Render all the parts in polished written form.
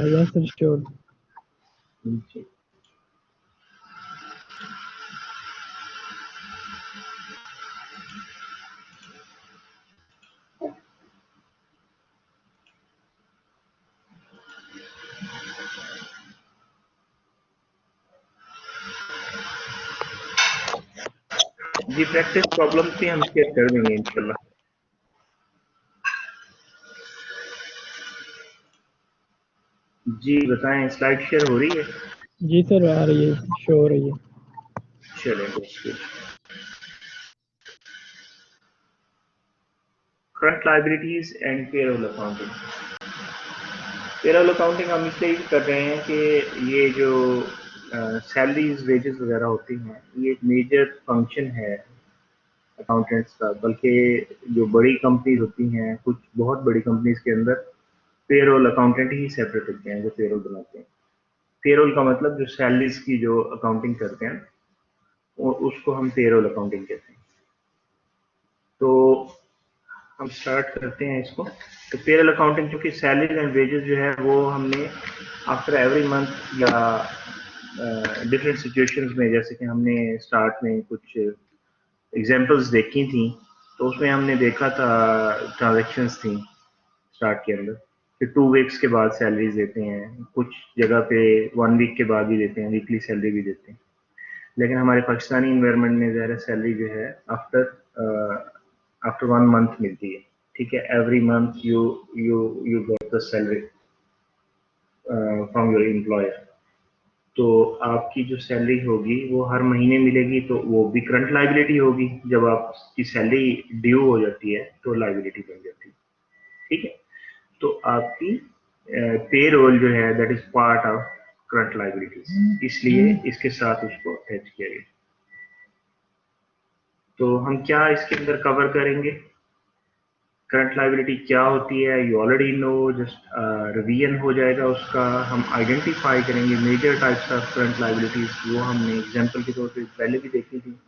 Yes, sir, sure. जी जी practice problem भी हम share कर देंगे इंशाल्लाह। जी बताएं, स्लाइड शेयर हो रही है? जी सर, आ रही है, शो हो रही है। चलें दोस्तों, current liabilities and payroll accounting. Payroll accounting हम इसलिए कर रहे हैं कि ये जो सैलरीज वेजेस वगैरह होती हैं, ये एक मेजर फंक्शन है अकाउंटेंट्स का। बल्कि जो बड़ी कंपनीज होती हैं, कुछ बहुत बड़ी कंपनीज के अंदर पेरोल अकाउंटेंट ही सेपरेट होते हैं जो पेरोल बनाते हैं। पेरोल का मतलब जो सैलरीज की जो अकाउंटिंग करते हैं, और उसको हम पेरोल अकाउंटिंग कहते हैं। तो हम स्टार्ट करते हैं इसको। तो पेरोल अकाउंटिंग, क्योंकि सैलरीज एंड वेजेस जो है वो हमने आफ्टर एवरी मंथ या डिफरेंट सिचुएशंस में, जैसे कि हमने स्टार्ट में कुछ एग्जांपल्स देखी थी, तो उसमें हमने देखा था ट्रांजैक्शंस थी स्टार्ट के अंदर कि 2 वीक्स के बाद सैलरीज देते हैं, कुछ जगह पे 1 वीक के बाद भी देते हैं, वीकली सैलरी भी देते हैं। लेकिन हमारे पाकिस्तानी इन्वायरमेंट में ज़्यादा सैलरी जो है आफ्टर 1 मंथ मिलती है। ठीक है, every month you you you get the salary from your employer. तो आपकी जो सैलरी होगी वो हर महीने मिलेगी, तो वो भी करंट लाइबिलिटी होगी। जब आपकी सैलरी ड्यू हो जाती है तो लाइबिलिटी बन जाती है। ठीक है, तो आपकी पे रोल जो है that is part of current liabilities, इसलिए इसके साथ उसको अटैच किया गया। तो हम क्या इसके अंदर कवर करेंगे? करंट लाइबिलिटी क्या होती है you already know, just revision हो जाएगा उसका। हम आइडेंटिफाई करेंगे major types of current liabilities, वो हमने एग्जांपल के तौर पे पहले भी देखी थी,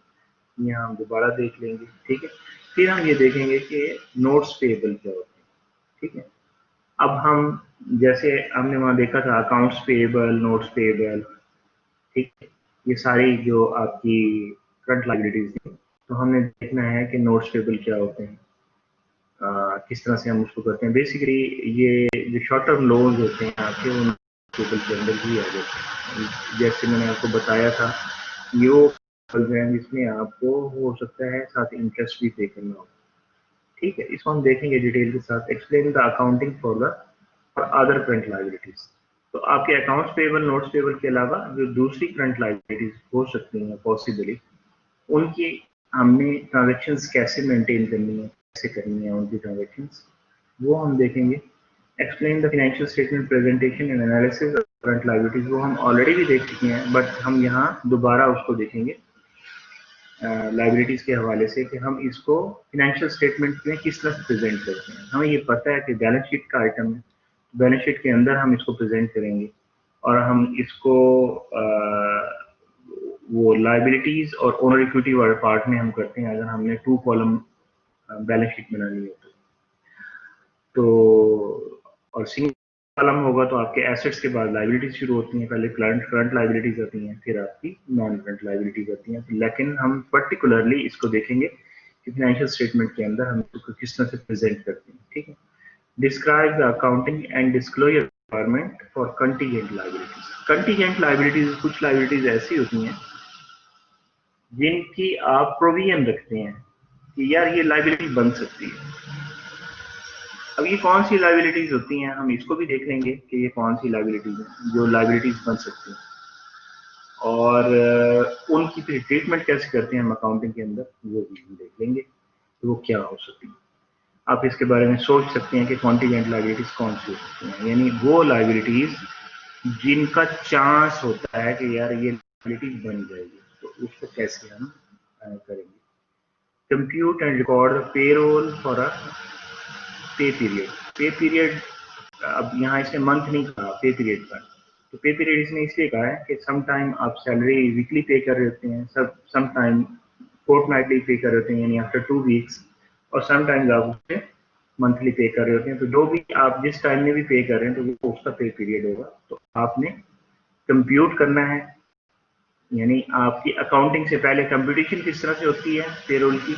यहाँ हम दोबारा देख लेंगे। ठीक है, फिर हम ये देखेंगे कि नोट्स पेएबल क्या होते हैं। ठीक है, अब हम जैसे हमने वहाँ देखा था अकाउंट्स पेएबल, नोट्स पेएबल, ठीक है, ये सारी जो आपकी करंट लाइबिलिटीज थी। तो हमने देखना है कि नोट्स पेएबल क्या होते हैं, किस तरह से हम उसको करते हैं। बेसिकली ये जो शॉर्ट टर्म लोन्स होते हैं आपके, उन पेएबल के अंदर ही आ जाते हैं। जैसे मैंने आपको बताया था, ये वो है जिसमें आपको हो सकता है साथ इंटरेस्ट भी पे करना हो। ठीक है, इसको हम देखेंगे डिटेल के साथ। Explain the accounting for the other current liabilities. तो आपके अकाउंट्स पेएबल, नोट्स पेएबल के अलावा जो दूसरी करंट लायबिलिटीज हो सकती हैं पॉसिबली, उनकी हमने ट्रांजेक्शन्स कैसे मेंटेन करनी है, कैसे करनी है उनकी ट्रांजेक्शन्स, वो हम देखेंगे। Explain the financial statement presentation and analysis of current liabilities, वो हम ऑलरेडी भी देख चुके हैं, बट हम यहाँ दोबारा उसको देखेंगे लाइबिलिटीज के हवाले से कि हम इसको फाइनेंशियल स्टेटमेंट में किस तरह से प्रेजेंट करते हैं। हमें ये पता है कि बैलेंस शीट का आइटम है, बैलेंस शीट के अंदर हम इसको प्रेजेंट करेंगे, और हम इसको वो लाइबिलिटीज और ओनर इक्विटी वाले पार्ट में हम करते हैं, अगर हमने 2 कॉलम बैलेंस शीट बनानी है तो। और सिंगल कॉलम होगा तो आपके एसेट्स के बाद लाइबिलिटीज शुरू होती हैं, पहले करंट लाइबिलिटीज आती हैं, फिर आपकी नॉन करंट लाइबिलिटीज आती हैं। लेकिन हम पर्टिकुलरली इसको देखेंगे कि फाइनेंशियल स्टेटमेंट के अंदर हम इसको किस तरह से प्रेजेंट करते हैं। ठीक है, describe the accounting and disclosure requirement for contingent liabilities. Contingent liabilities कुछ लाइबिलिटीज ऐसी होती हैं जिनकी आप प्रोविजन रखते हैं कि यार ये लाइबिलिटी बन सकती है। अब ये कौन सी लाइबिलिटीज होती हैं, हम इसको भी देख लेंगे कि ये कौन सी लाइबिलिटीज हैं जो लाइबिलिटीज बन सकती हैं, और उनकी फिर ट्रीटमेंट कैसे करते हैं हम अकाउंटिंग के अंदर, वो भी हम देख लेंगे तो वो क्या हो सकती है। आप इसके बारे में सोच सकते हैं कि कॉन्टीजेंट लाइबिलिटीज कौन सी हो सकती हैं, यानी वो लाइबिलिटीज जिनका चांस होता है कि यार ये लाइबिलिटी बन जाएगी, तो उसको कैसे हम करेंगे। Compute and record the payroll for a पे पीरियड। पे पीरियड, अब यहाँ इसने मंथ नहीं कहा पे पीरियड का, तो पे पीरियड इसने इसलिए कहा है कि सम टाइम आप सैलरी वीकली पे कर रहे होते हैं, सम टाइम फोर्टनाइटली पे कर रहे होते हैं, यानी आफ्टर 2 वीक्स, और सम टाइम्स आप उसे मंथली पे कर रहे होते हैं, तो जो भी आप जिस टाइम में भी पे कर रहे हैं तो वो उसका पे पीरियड होगा। तो आपने कंप्यूट करना है, यानी आपकी अकाउंटिंग से पहले कंप्यूटेशन किस तरह से होती है पेरोल की,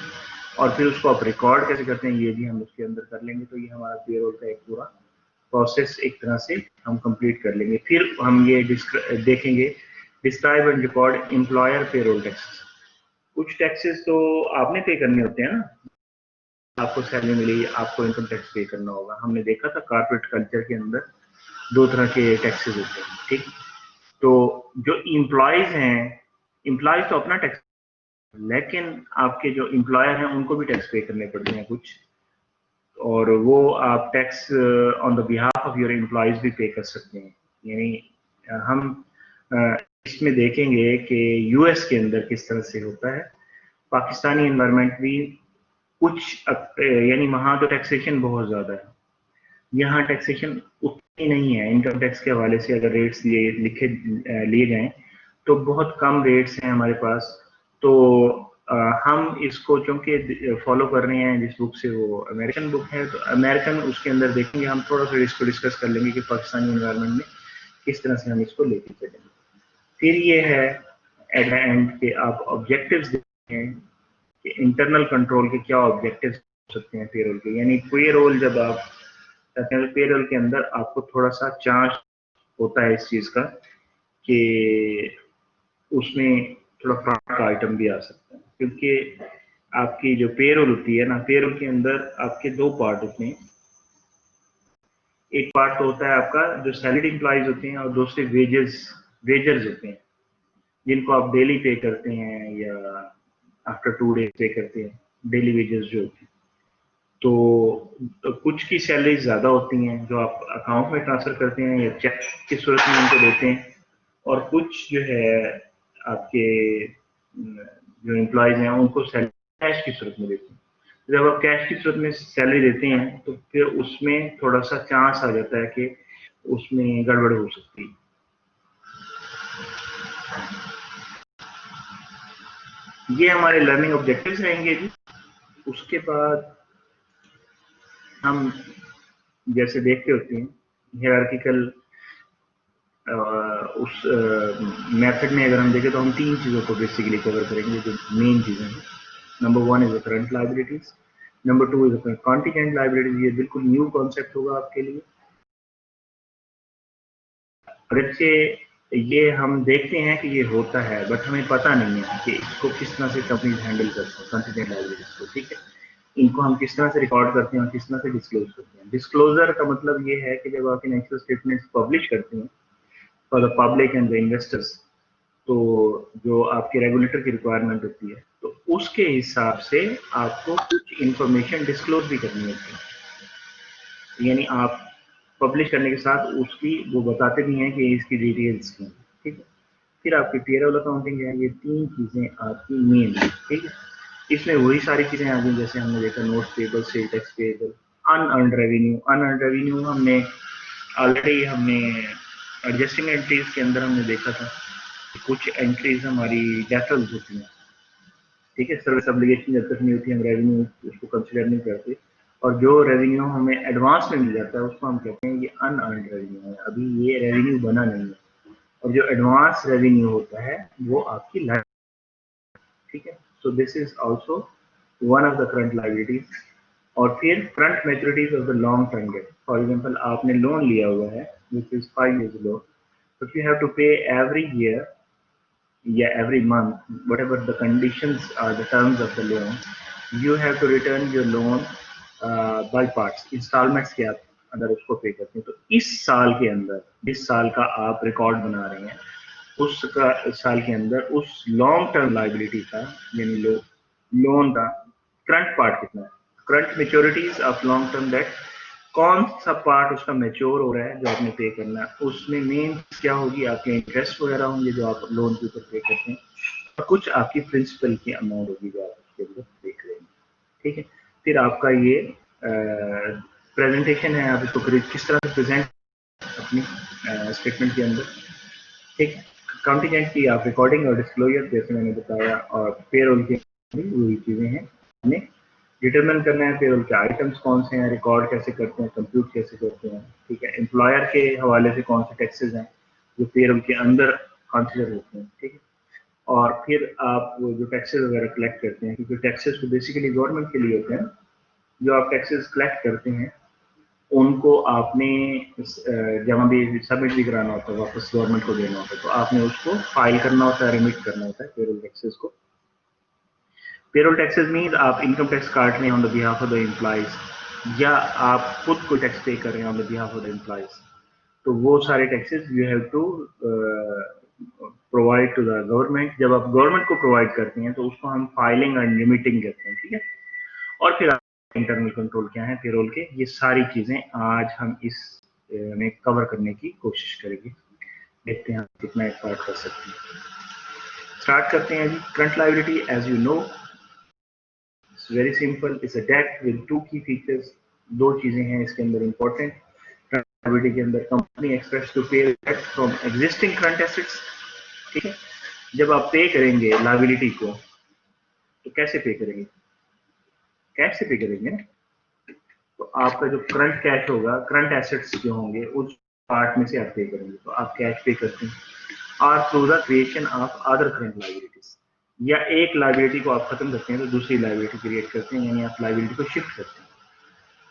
और फिर उसको आप रिकॉर्ड कैसे करते हैं ये भी हम उसके अंदर कर लेंगे। तो ये हमारा पेरोल का एक पूरा प्रोसेस एक तरह से हम कंप्लीट कर लेंगे। फिर हम ये देखेंगे describe and record employer payroll taxes. कुछ टैक्सेस तो आपने पे करने होते हैं ना, आपको सैलरी मिली आपको इनकम टैक्स पे करना होगा। हमने देखा था कॉर्पोरेट कल्चर के अंदर दो तरह के टैक्सेस होते हैं, ठीक। तो जो इम्प्लॉयज हैं, इम्प्लॉयज तो अपना टैक्स, लेकिन आपके जो एम्प्लॉयर हैं उनको भी टैक्स पे करने पड़ते हैं कुछ, और वो आप tax on the behalf of your employees भी पे कर सकते हैं। यानी हम इसमें देखेंगे कि यूएस के अंदर किस तरह से होता है, पाकिस्तानी एनवायरनमेंट भी कुछ यानी वहाँ तो टैक्सेशन बहुत ज़्यादा है, यहाँ टैक्सेशन उतनी नहीं है। इनकम टैक्स के हवाले से अगर रेट्स लिए जाएं तो बहुत कम रेट्स हैं हमारे पास। तो हम इसको चूंकि फॉलो कर रहे हैं जिस बुक से, वो अमेरिकन बुक है, तो अमेरिकन उसके अंदर देखेंगे हम, थोड़ा सा इसको डिस्कस कर लेंगे कि पाकिस्तानी एनवायरनमेंट में किस तरह से हम इसको लेके चलेंगे। फिर ये है एट द एंड कि आप ऑब्जेक्टिव्स देखें कि इंटरनल कंट्रोल के क्या ऑब्जेक्टिव्स हो सकते हैं पेरोल के। यानी पेरोल जब आप पेरोल के अंदर आपको थोड़ा सा चांस होता है इस चीज का कि उसमें थोड़ा फ्रॉड का आइटम भी आ सकता है, क्योंकि आपकी जो पेरोल होती है ना, पेरोल के अंदर आपके दो पार्ट होते हैं। एक पार्ट तो होता है आपका जो सैलरीड एम्प्लॉयज होते हैं, और दूसरे वेजर्स होते हैं जिनको आप डेली पे करते हैं या आफ्टर 2 डेज पे करते हैं, डेली वेजेस जो होती है। तो कुछ की सैलरी ज्यादा होती हैं जो आप अकाउंट में ट्रांसफर करते हैं या चेक की सूरत में उनको देते हैं, और कुछ जो है आपके जो एम्प्लॉयज हैं उनको सैलरी कैश की सूरत में देते हैं। जब आप कैश की सूरत में सैलरी देते हैं तो फिर उसमें थोड़ा सा चांस आ जाता है कि उसमें गड़बड़ हो सकती है। ये हमारे लर्निंग ऑब्जेक्टिव्स रहेंगे जी। उसके बाद हम जैसे देखते होते हैं हायरार्किकल उस मेथड में अगर हम देखें तो हम तीन चीज़ों को बेसिकली कवर करेंगे जो मेन चीज़ें हैं। Number 1 is current liabilities, number 2 is contingent liabilities. ये बिल्कुल न्यू कॉन्सेप्ट होगा आपके लिए। अगरचे ये हम देखते हैं कि ये होता है, बट हमें पता नहीं है कि इसको किस तरह से कंपनीज हैंडल करते हैं कॉन्टीजेंट लायबिलिटीज को, ठीक है। इनको हम किस तरह से रिकॉर्ड करते हैं और किस तरह से डिस्क्लोज करते हैं। डिस्क्लोजर का मतलब ये है कि जब आप फाइनेंशियल स्टेटमेंट्स पब्लिश करते हैं for the public and the investors, तो जो आपके रेगुलेटर की रिक्वायरमेंट होती है तो उसके हिसाब से आपको कुछ इंफॉर्मेशन डिस्क्लोज भी करनी होती है। यानी आप पब्लिश करने के साथ उसकी वो बताते भी हैं कि इसकी डिटेल्स क्या हैं, ठीक है। फिर आपकी पेरोल अकाउंटिंग है, ये तीन चीजें आपकी मेन है, ठीक है। इसमें वही सारी चीजें आ गई जैसे हमने देखा, note payable, sale tax payable, unearned revenue. Unearned revenue हमने ऑलरेडी एडजस्टिंग एंट्रीज के अंदर हमने देखा था, कुछ एंट्रीज हमारी डेफरल्स होती हैं, ठीक है। सर्विस ऑब्लिगेशन जब तक नहीं होती हम रेवेन्यू उसको कंसिडर नहीं करते, और जो रेवेन्यू हमें एडवांस में मिल जाता है उसको हम कहते हैं ये अनअर्न्ड रेवेन्यू है, अभी ये रेवेन्यू बना नहीं है। और जो एडवांस रेवेन्यू होता है वो आपकी लाइफ, ठीक है। So this is also one of the current liabilities. और फिर front मैच्योरिटीज of the long term date. For example आपने लोन लिया हुआ है विच इज 5 years लोन, तो यू हैव टू पे every year, yeah, every month, whatever the conditions are, the terms of the loan, you have to return your loan by parts, installments के आप अंदर उसको पे करते हैं। तो इस साल के अंदर, जिस साल का आप रिकॉर्ड बना रहे हैं, उसका साल के अंदर उस लॉन्ग टर्म लाइबिलिटी का यानी लोन का करंट पार्ट कितना है, current maturities of long term date, कौन सा पार्ट उसका मैच्योर हो रहा है जो आपने पे करना है। उसमें मेन क्या होगी, आपके इंटरेस्ट वगैरह होंगे जो आप लोन के ऊपर पे करते हैं, और कुछ आपकी प्रिंसिपल की अमाउंट होगी जो आप उसके अंदर पे करेंगे, ठीक है। फिर आपका ये प्रेजेंटेशन है, आप इसको किस तरह से प्रेजेंट अपनी स्टेटमेंट के अंदर, ठीक। कॉन्टीजेंट की आप रिकॉर्डिंग और डिस्क्लोजर जैसे मैंने बताया, और पेरोल की वही चीजें हैं हमने डिटरमिन करना है पेरोल के आइटम्स कौन से हैं, रिकॉर्ड कैसे करते हैं, कंप्यूट कैसे करते हैं, ठीक है। एम्प्लॉयर के हवाले से कौन से टैक्सेस हैं जो पेरोल के अंदर कंसिडर होते हैं, ठीक है। और फिर आप वो जो टैक्सेस वगैरह कलेक्ट करते हैं, क्योंकि टैक्सेस तो बेसिकली गवर्नमेंट के लिए होते हैं, जो आप टैक्सेस कलेक्ट करते हैं उनको आपने जमा भी सबमिट भी कराना होता है, वापस गवर्नमेंट को देना होता है, तो आपने उसको फाइल करना होता है, रिमिट करना होता है पेरोल टैक्सेस को। पेरोल टैक्सेस मीन आप इनकम टैक्स काट रहे हैं on the behalf of the employees, या आप खुद को टैक्स पे कर रहे हैं on the behalf of the employees, तो वो सारे taxes you have to provide to the government. जब आप गवर्नमेंट को प्रोवाइड करते हैं तो उसको हम फाइलिंग एंड लिमिटिंग कहते हैं, ठीक है। और फिर इंटरनल कंट्रोल क्या है पेरोल के, ये सारी चीजें आज हम इस में कवर करने की कोशिश करेंगे। देखते हैं हम कितना एक पार्ट कर सकते हैं। स्टार्ट करते हैं जी। Current liability as you know it's very simple, it's a debt with two key features. दो चीजें हैं इसके अंदर इंपॉर्टेंट। करंट लायबिलिटी के अंदर company expects to pay debt from existing current assets, ठीक है। जब आप पे करेंगे लायबिलिटी को तो कैसे पे करेंगे, कैश से पे करेंगे ना, तो आपका जो करंट कैश होगा, करंट एसेट्स जो होंगे उस पार्ट में से आप पे करेंगे, तो आप कैश पे करते हैं। और through the creation of other current liabilities, या एक लायबिलिटी को आप खत्म करते हैं तो दूसरी लायबिलिटी क्रिएट करते हैं, यानी आप लायबिलिटी को शिफ्ट करते हैं,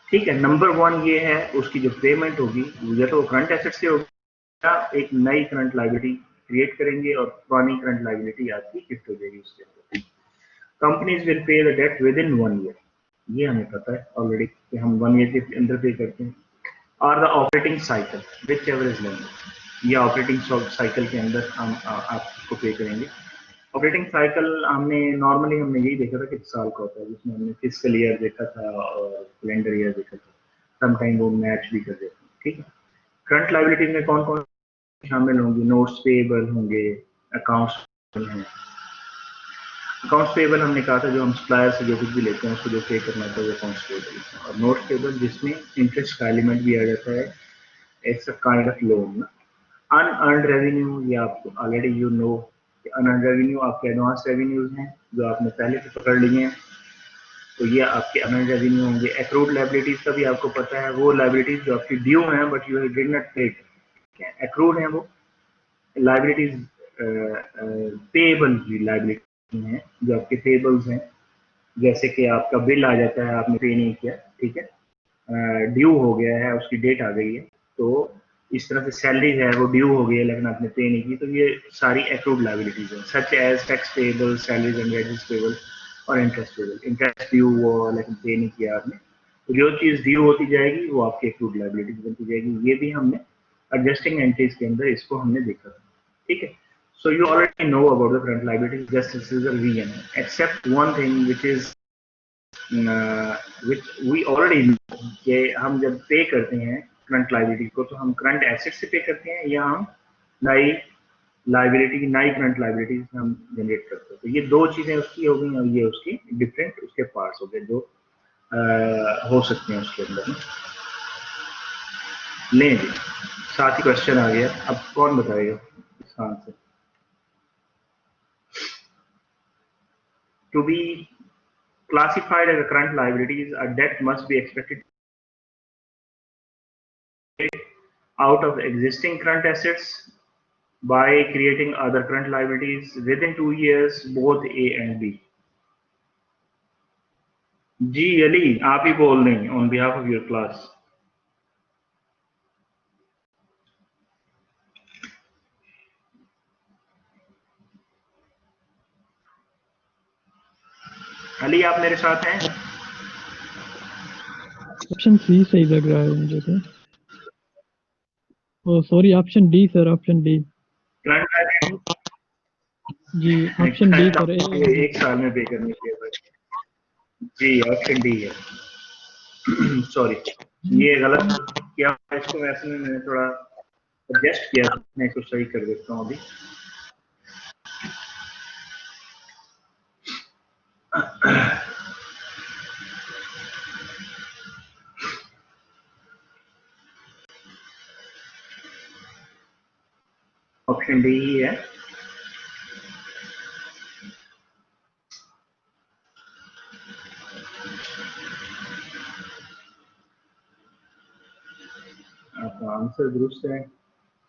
ठीक है। नंबर वन ये है, उसकी जो पेमेंट होगी या तो करंट एसेट से होगी, या एक नई करंट लायबिलिटी क्रिएट करेंगे और पुरानी करंट लायबिलिटी आपकी शिफ्ट हो जाएगी उसके अंदर। Companies will pay the debt within 1 year, ये हमें पता है ऑलरेडी कि हम 1 ईयर के अंदर पे करते हैं। और the operating cycle which ever is लेंगे, ये ऑपरेटिंग साइकिल के अंदर हम आपको पे करेंगे। ऑपरेटिंग साइकिल हमने यही देखा था कि साल का होता है, जिसमें हमने फिजिकल ईयर देखा था और कैलेंडर ईयर देखा था, समटाइम वो मैच भी कर देते हैं, ठीक है। करंट लायबिलिटीज में कौन कौन शामिल होंगी, नोट्स पेएबल होंगे, अकाउंट्स हैं। अकाउंट्स पेएबल हमने कहा था जो हम सप्लायर से जो कुछ भी लेते हैं उसको जो पे करना होता है वो अकाउंट्स पेएबल, और नोट्स पेएबल जिसमें इंटरेस्ट का एलिमेंट भी आ जाता है, it's a kind of loan. Unearned revenue, ये आपको already you know, unearned revenue आपके एडवांस रेवेन्यूज हैं जो आपने पहले से पकड़ लिए हैं, तो ये आपके अनअर्न्ड रेवेन्यू होंगे। एक्रूड लायबिलिटीज का भी आपको पता है, वो लायबिलिटीज जो आपकी ड्यू हैं but you did not paid, accrued है वो लायबिलिटीज। पेएबल की लायबिलिटी हैं जो आपके पेएबल्स हैं, जैसे कि आपका बिल आ जाता है आपने पे नहीं किया, ठीक है, ड्यू हो गया है, उसकी डेट आ गई है, तो इस तरह से सैलरी है वो ड्यू हो गई है लेकिन आपने पे नहीं की, तो ये सारी एक्रूड लायबिलिटीज हैं, such as tax payable, salaries and wages payable और इंटरेस्ट पेबल। इंटरेस्ट ड्यू हुआ लेकिन पे नहीं किया आपने, तो जो चीज ड्यू होती जाएगी वो आपकी एक्रूड लायबिलिटीज बनती जाएगी। ये भी हमने एडजस्टिंग एंट्रीज के अंदर इसको हमने देखा था, ठीक है। So you already know about the current liabilities, just this is a revision, except one thing which is which we already know कि हम जब पे करते हैं करंट लायबिलिटी को तो हम करंट एसेट से पे करते हैं या हम नई लायबिलिटी की नई करंट लायबिलिटी हम जनरेट करते हैं। तो ये दो चीजें उसकी हो गई और ये उसकी डिफरेंट उसके पार्ट्स हो गए जो हो सकते हैं उसके अंदर। लें जी, साथ ही क्वेश्चन आ गया, अब कौन बताएगा इसका answer. To be classified as a current liabilities, a debt must be expected out of existing current assets by creating other current liabilities within 2 years, both A and B. जी अली, आप ही बोल रहे हैं on behalf of your class. Ali आप मेरे साथ हैं? Option C सही लग रहा है मुझे तो। Oh sorry, option D sir, option D. Current liability जी ऑप्शन डी सर। एक साल में पे करनी चाहिए जी, ऑप्शन डी है। सॉरी, ये गलत किया, इसको वैसे में मैंने थोड़ा एडजस्ट किया, मैं इसको सही कर देता हूँ अभी। ऑप्शन डी ही है। आंसर दुरुस्त है,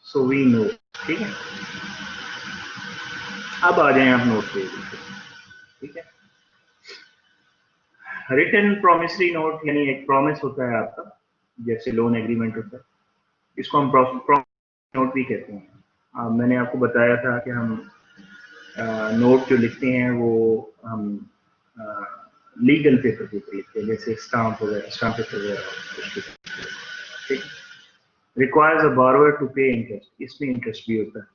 सो वी नो। ठीक है, अब आ जाए आप नोट पे। ठीक है, रिटन प्रोमिसरी नोट यानी एक प्रॉमिस होता है आपका, जैसे लोन एग्रीमेंट होता है, इसको हम नोट भी कहते हैं। मैंने आपको बताया था कि हम नोट जो लिखते हैं वो हम लीगल पेपर के ऊपर लिखते हैं, जैसे स्टाम्प वगैरह, स्टाम्प पेपर वगैरह। ठीक, रिक्वायर्स अ बोरोवर टू पे इंटरेस्ट, इसमें इंटरेस्ट भी होता है।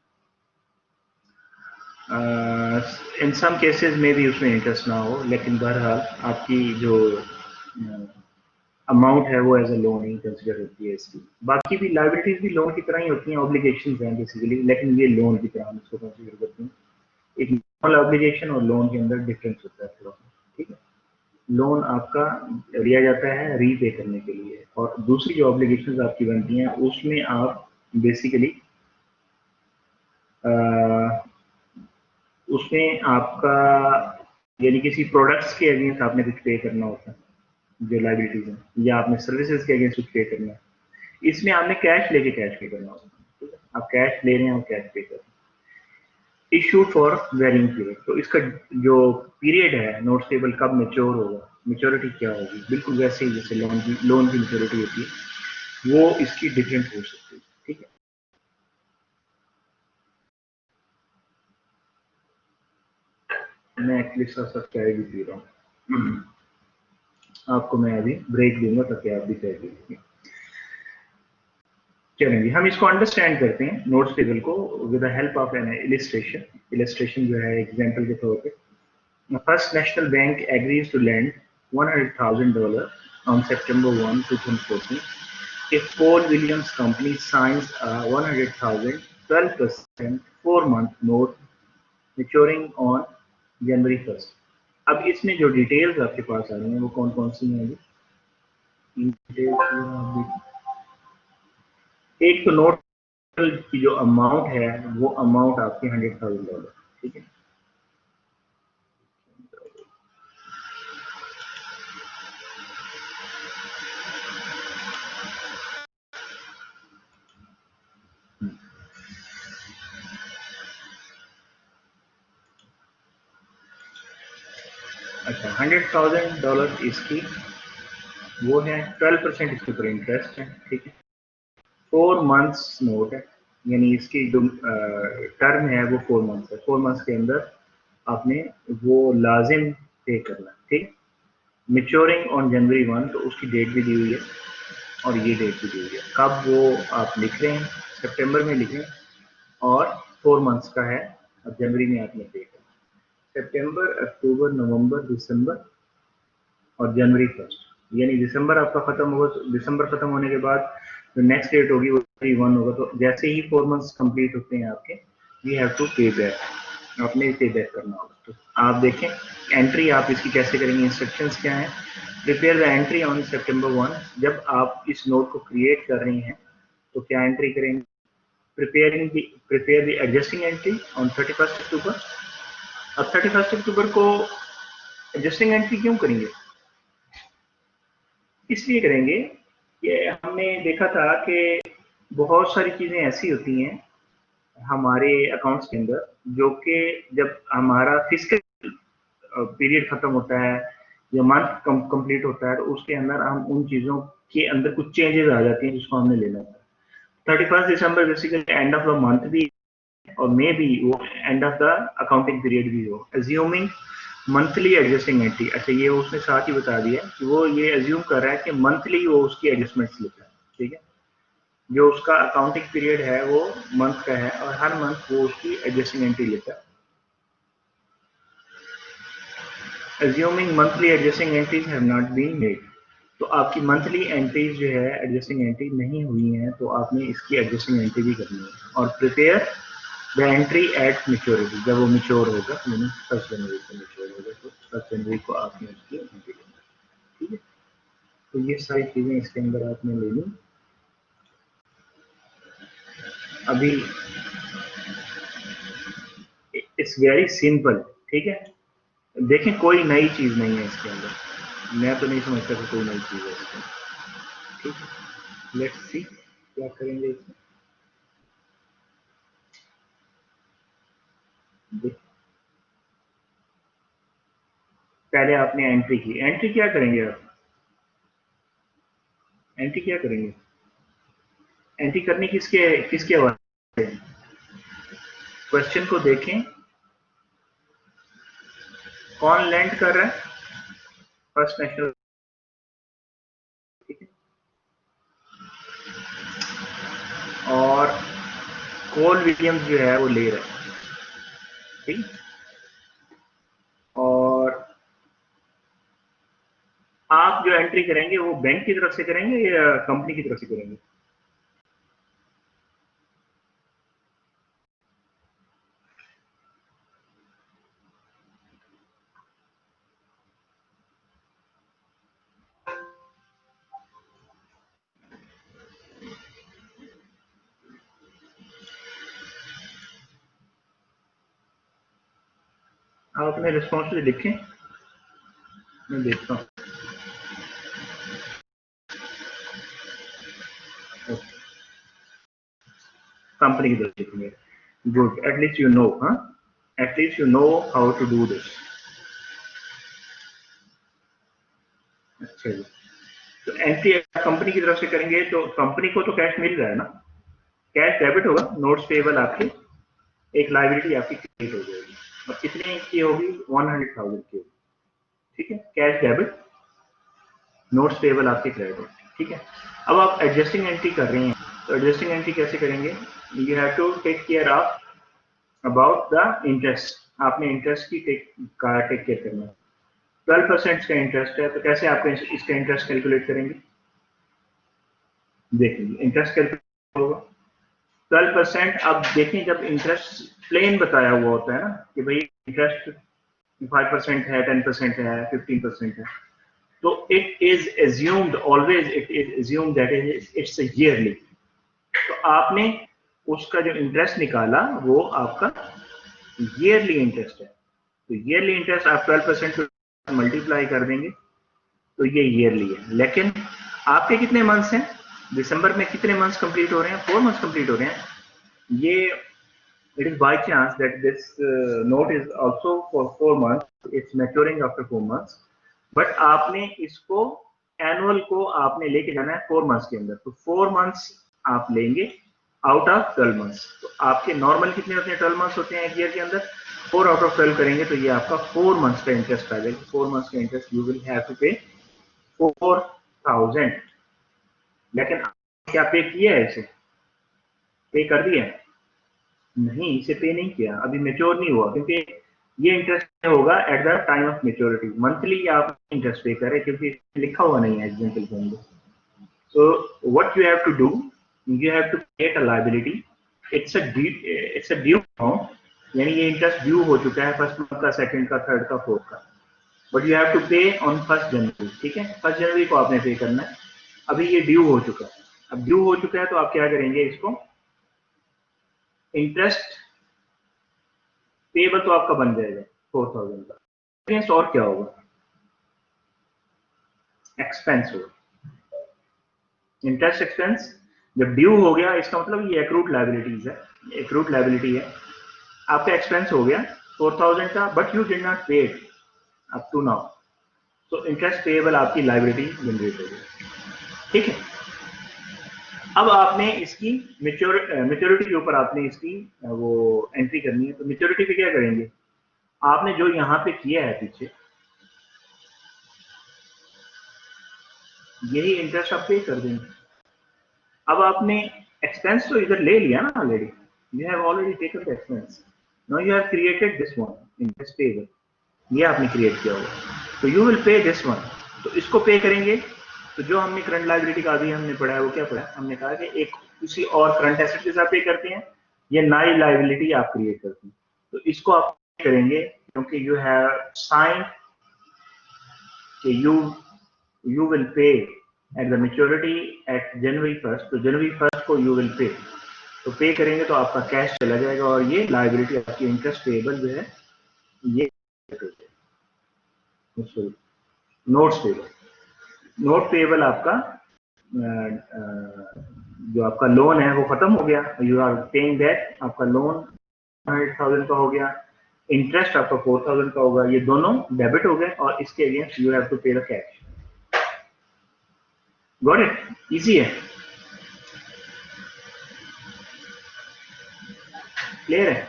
इन सम केसेस में भी उसमें इंटरेस्ट ना हो, लेकिन बहरहाल आपकी जो अमाउंट है वो एज ए लोन ही कंसिडर होती है इसकी। बाकी भी लाइबिलिटीज भी लोन की तरह ही होती हैं, ऑब्लिगेशंस हैं बेसिकली, लेकिन ये लोन की तरह हम इसको कंसिडर करते हैं। एक नॉर्मल ऑब्लिगेशन और लोन के अंदर डिफरेंस होता है थोड़ा। ठीक है, लोन आपका लिया जाता है रीपे करने के लिए, और दूसरी जो ऑब्लिगेशंस आपकी बनती हैं उसमें आप बेसिकली उसमें आपका यानी किसी प्रोडक्ट्स के अगेंस्ट आपने कुछ पे करना होता है, जो लाइबिलिटीज हैं, या आपने सर्विसेज के अगेंस्ट कुछ पे करना है। इसमें आपने कैश लेके कैश पे करना होता है। ठीक है, आप कैश ले रहे हैं, आप कैश पे कर रहे हैं। इशू फॉर वेरिंग पीरियड, तो इसका जो पीरियड है नोट्स पेबल कब मेच्योर होगा, मेच्योरिटी क्या होगी, बिल्कुल वैसे ही जैसे लोन की मेच्योरिटी होती है, वो इसकी डिफरेंट हो सकती है। ठीक है, मैं एक्चुअली साथ साथ चाय भी पी रहा हूँ, आपको मैं अभी ब्रेक दूंगा ताकि आप भी चाय पी लीजिए। चलेंगे, हम इसको अंडरस्टैंड करते हैं नोट्स टेबल को with the help of an illustration. Illustration जो है एग्जांपल के तौर पे, First National Bank agrees to lend $100,000 on September 1, 2014. If Paul Williams Company signs a 100,000 12% 4-month note maturing on January 1st. अब इसमें जो डिटेल्स आपके पास आ रही हैं वो कौन कौन सी हैं? एक तो नोट की जो अमाउंट है वो अमाउंट आपकी $100,000। ठीक है, अच्छा, $100,000 इसकी वो है, 12% इसके ऊपर इंटरेस्ट है। ठीक है, 4 मंथ्स नोट है, यानी इसकी जो टर्म है वो 4 मंथ्स है। 4 मंथ्स के अंदर आपने वो लाजिम पे करना है। ठीक, मेच्योरिंग ऑन जनवरी 1, तो उसकी डेट भी दी हुई है और ये डेट भी दी हुई है, कब वो आप लिख रहे हैं, सितंबर में लिखें, और 4 मंथ्स का है, अब जनवरी में आपने पे करना। सितंबर, अक्टूबर, नवंबर, दिसंबर और जनवरी 1, यानी दिसंबर आपका खत्म होगा, तो दिसंबर खत्म होने के बाद जो नेक्स्ट डेट होगी वो 1 होगा। तो जैसे ही 4 मंथ्स कंप्लीट होते हैं आपके, वी हैव टू पे बैक, आपने पे बैक करना होगा। तो आप देखें एंट्री आप इसकी कैसे करेंगे, इंस्ट्रक्शंस क्या हैं। प्रिपेयर द एंट्री ऑन सितंबर 1, जब आप इस नोट को क्रिएट कर रही हैं तो क्या एंट्री करेंगे, prepare the adjusting entry on 31 अक्टूबर। अब 31 अक्टूबर को एडजस्टिंग एंट्री क्यों करेंगे, इसलिए करेंगे कि हमने देखा था कि बहुत सारी चीज़ें ऐसी होती हैं हमारे अकाउंट्स के अंदर, जो कि जब हमारा फिजिकल पीरियड खत्म होता है या मंथ कंप्लीट होता है, तो उसके अंदर हम उन चीज़ों के अंदर कुछ चेंजेस आ जाती हैं जिसको हमने लेना होता है। 31 दिसंबर basically end of the month भी, और मे बी वो end of the accounting period भी हो। एज्यूमिंग मंथली एडजस्टिंग एंट्री, अच्छा ये उसने साथ ही बता दिया कि वो ये एज्यूम कर रहा है कि मंथली वो उसकी एडजस्टमेंट्स लेता है। ठीक है, जो उसका अकाउंटिंग पीरियड है वो मंथ का है और हर मंथ वो उसकी एडजस्टिंग एंट्री लेता है। Assuming monthly adjusting entries have not been made, तो आपकी मंथली एंट्रीज जो है एडजस्टिंग एंट्री नहीं हुई हैं, तो आपने इसकी एडजस्टिंग एंट्री भी करनी है। और prepare the entry eight maturity, जब वो मेच्योर होगा, यानी 1 जनवरी को मेच्योर होगा, तो 1 जनवरी को आपने उसकी एंट्री करनी है। ठीक है, तो ये सारी चीज़ें इसके अंदर आपने ले ली। अभी इट्स वेरी सिंपल। ठीक है, देखें कोई नई चीज़ नहीं है इसके अंदर, मैं तो नहीं समझता कि कोई नई चीज़ है इसके अंदर। ठीक है, लेट्स सी क्या करेंगे इसमें? पहले आपने एंट्री की, एंट्री क्या करेंगे आप? एंट्री क्या करेंगे? एंट्री करनी किसके किसके हवाले? क्वेश्चन को देखें, कौन लैंड कर रहा है? फर्स्ट नेशनल, ठीक है, और कोल विलियम्स जो है वो ले रहा है, ठीक। और आप जो एंट्री करेंगे वो बैंक की तरफ से करेंगे या कंपनी की तरफ से करेंगे? आप अपने रिस्पॉन्स लिखें, मैं देखता हूँ। कंपनी की तरफ से लिखेंगे, गुड, एटलीस्ट यू नो, हाँ, at least you know how to do this. अच्छा जी, तो एंट्री कंपनी की तरफ से करेंगे तो कंपनी को तो कैश मिल रहा है ना, कैश डेबिट होगा, नोट्स पेबल आपकी, एक लायबिलिटी आपकी क्रिएट हो जाएगी, और कितने की होगी? 100,000 की होगी, ठीक है, कैश डेबिट, नोट्स पेबल आपके क्रेडिट, ठीक है। अब आप एडजस्टिंग एंट्री कर रहे हैं, तो एडजस्टिंग एंट्री कैसे करेंगे? You have to take care of about the interest, आपने इंटरेस्ट की टेक केयर करना है। 12% का इंटरेस्ट है, तो कैसे आप इसका इंटरेस्ट कैलकुलेट करेंगे? देखिए इंटरेस्ट कैलकुलेट होगा 12%। अब देखें, जब इंटरेस्ट प्लेन बताया हुआ होता है ना कि भाई इंटरेस्ट 5% है, 10% है, 15% है, तो it is assumed, always it is assumed that is it's yearly. तो आपने उसका जो इंटरेस्ट निकाला वो आपका ईयरली इंटरेस्ट है, तो ईयरली इंटरेस्ट आप 12% मल्टीप्लाई कर देंगे तो ये ईयरली है। लेकिन आपके कितने मंथ्स हैं? दिसंबर में कितने मंथ्स कंप्लीट हो रहे हैं? 4 मंथ्स कंप्लीट हो रहे हैं। ये it is by chance that this note is also for 4 months, it's maturing after 4 months, but आपने इसको एनुअल को आपने लेके जाना है 4 मंथ्स के अंदर, तो 4 मंथ्स आप लेंगे आउट ऑफ 12 मंथ्स। तो आपके नॉर्मल कितने होते हैं? 12 मंथ्स होते हैं एक ईयर के अंदर, 4 आउट ऑफ 12 करेंगे तो ये आपका 4 मंथ्स का इंटरेस्ट आ जाएगा। 4 मंथ्स का interest you will have to pay 4,000। लेकिन क्या पे किया है? इसे पे कर दिया? नहीं, इसे पे नहीं किया, अभी मेच्योर नहीं हुआ, क्योंकि ये इंटरेस्ट होगा at the time of maturity. Monthly आप इंटरेस्ट पे करें क्योंकि लिखा हुआ नहीं है एग्जाम्पल के अंदर। So what you have to do, you have to create a liability. It's a due amount, यानी ये इंटरेस्ट ड्यू हो चुका है फर्स्ट मंथ का, सेकंड का, थर्ड का, फोर्थ का, बट यू हैव टू पे ऑन 1 जनवरी, ठीक है, 1 जनवरी को आपने पे करना है। अभी ये ड्यू हो चुका है, अब ड्यू हो चुका है तो आप क्या करेंगे? इसको इंटरेस्ट पेबल तो आपका बन जाएगा 4,000 का, अगेंस्ट और क्या होगा? एक्सपेंस होगा, इंटरेस्ट एक्सपेंस। जब ड्यू हो गया इसका मतलब ये एक्रूड लायबिलिटीज है, एक्रूड लायबिलिटी है, आपका एक्सपेंस हो गया 4,000 का, बट यू डिड नॉट पे इट अप टू नाउ, तो इंटरेस्ट पेएबल आपकी लायबिलिटी जनरेट हो गई, ठीक है। अब आपने इसकी मेच्योरिटी के ऊपर आपने इसकी वो एंट्री करनी है, तो मेच्योरिटी पे क्या करेंगे? आपने जो यहाँ पे किया है पीछे, यही इंटरेस्ट आप पे कर देंगे। अब आपने एक्सपेंस तो इधर ले लिया ना already, you have already taken the expense, now you have created this one, interest payable, ये आपने क्रिएट किया होगा, तो यू विल पे दिस वन। तो इसको पे करेंगे, तो जो हमने करंट लायबिलिटी का अभी हमने पढ़ा है वो क्या पढ़ा है? हमने कहा कि एक किसी और करंट एसेट के साथ पे करते हैं, ये नई लायबिलिटी आप क्रिएट करते हैं, तो इसको आप करेंगे क्योंकि यू हैव साइन कि you will pay at the maturity at January 1, तो जनवरी 1 को यू विल पे, तो पे करेंगे तो आपका कैश चला जाएगा और ये लायबिलिटी आपकी इंटरेस्ट पेएबल जो है ये नोट्स पेबल, नोट पेबल आपका जो आपका लोन है वो खत्म हो गया, यू आर पेइंग दैट, आपका लोन 100,000 का हो गया, इंटरेस्ट आपका 4,000 का होगा, ये दोनों डेबिट हो गए और इसके अगेंस्ट यू हैव टू पे the cash. Got it? Easy है, क्लियर है?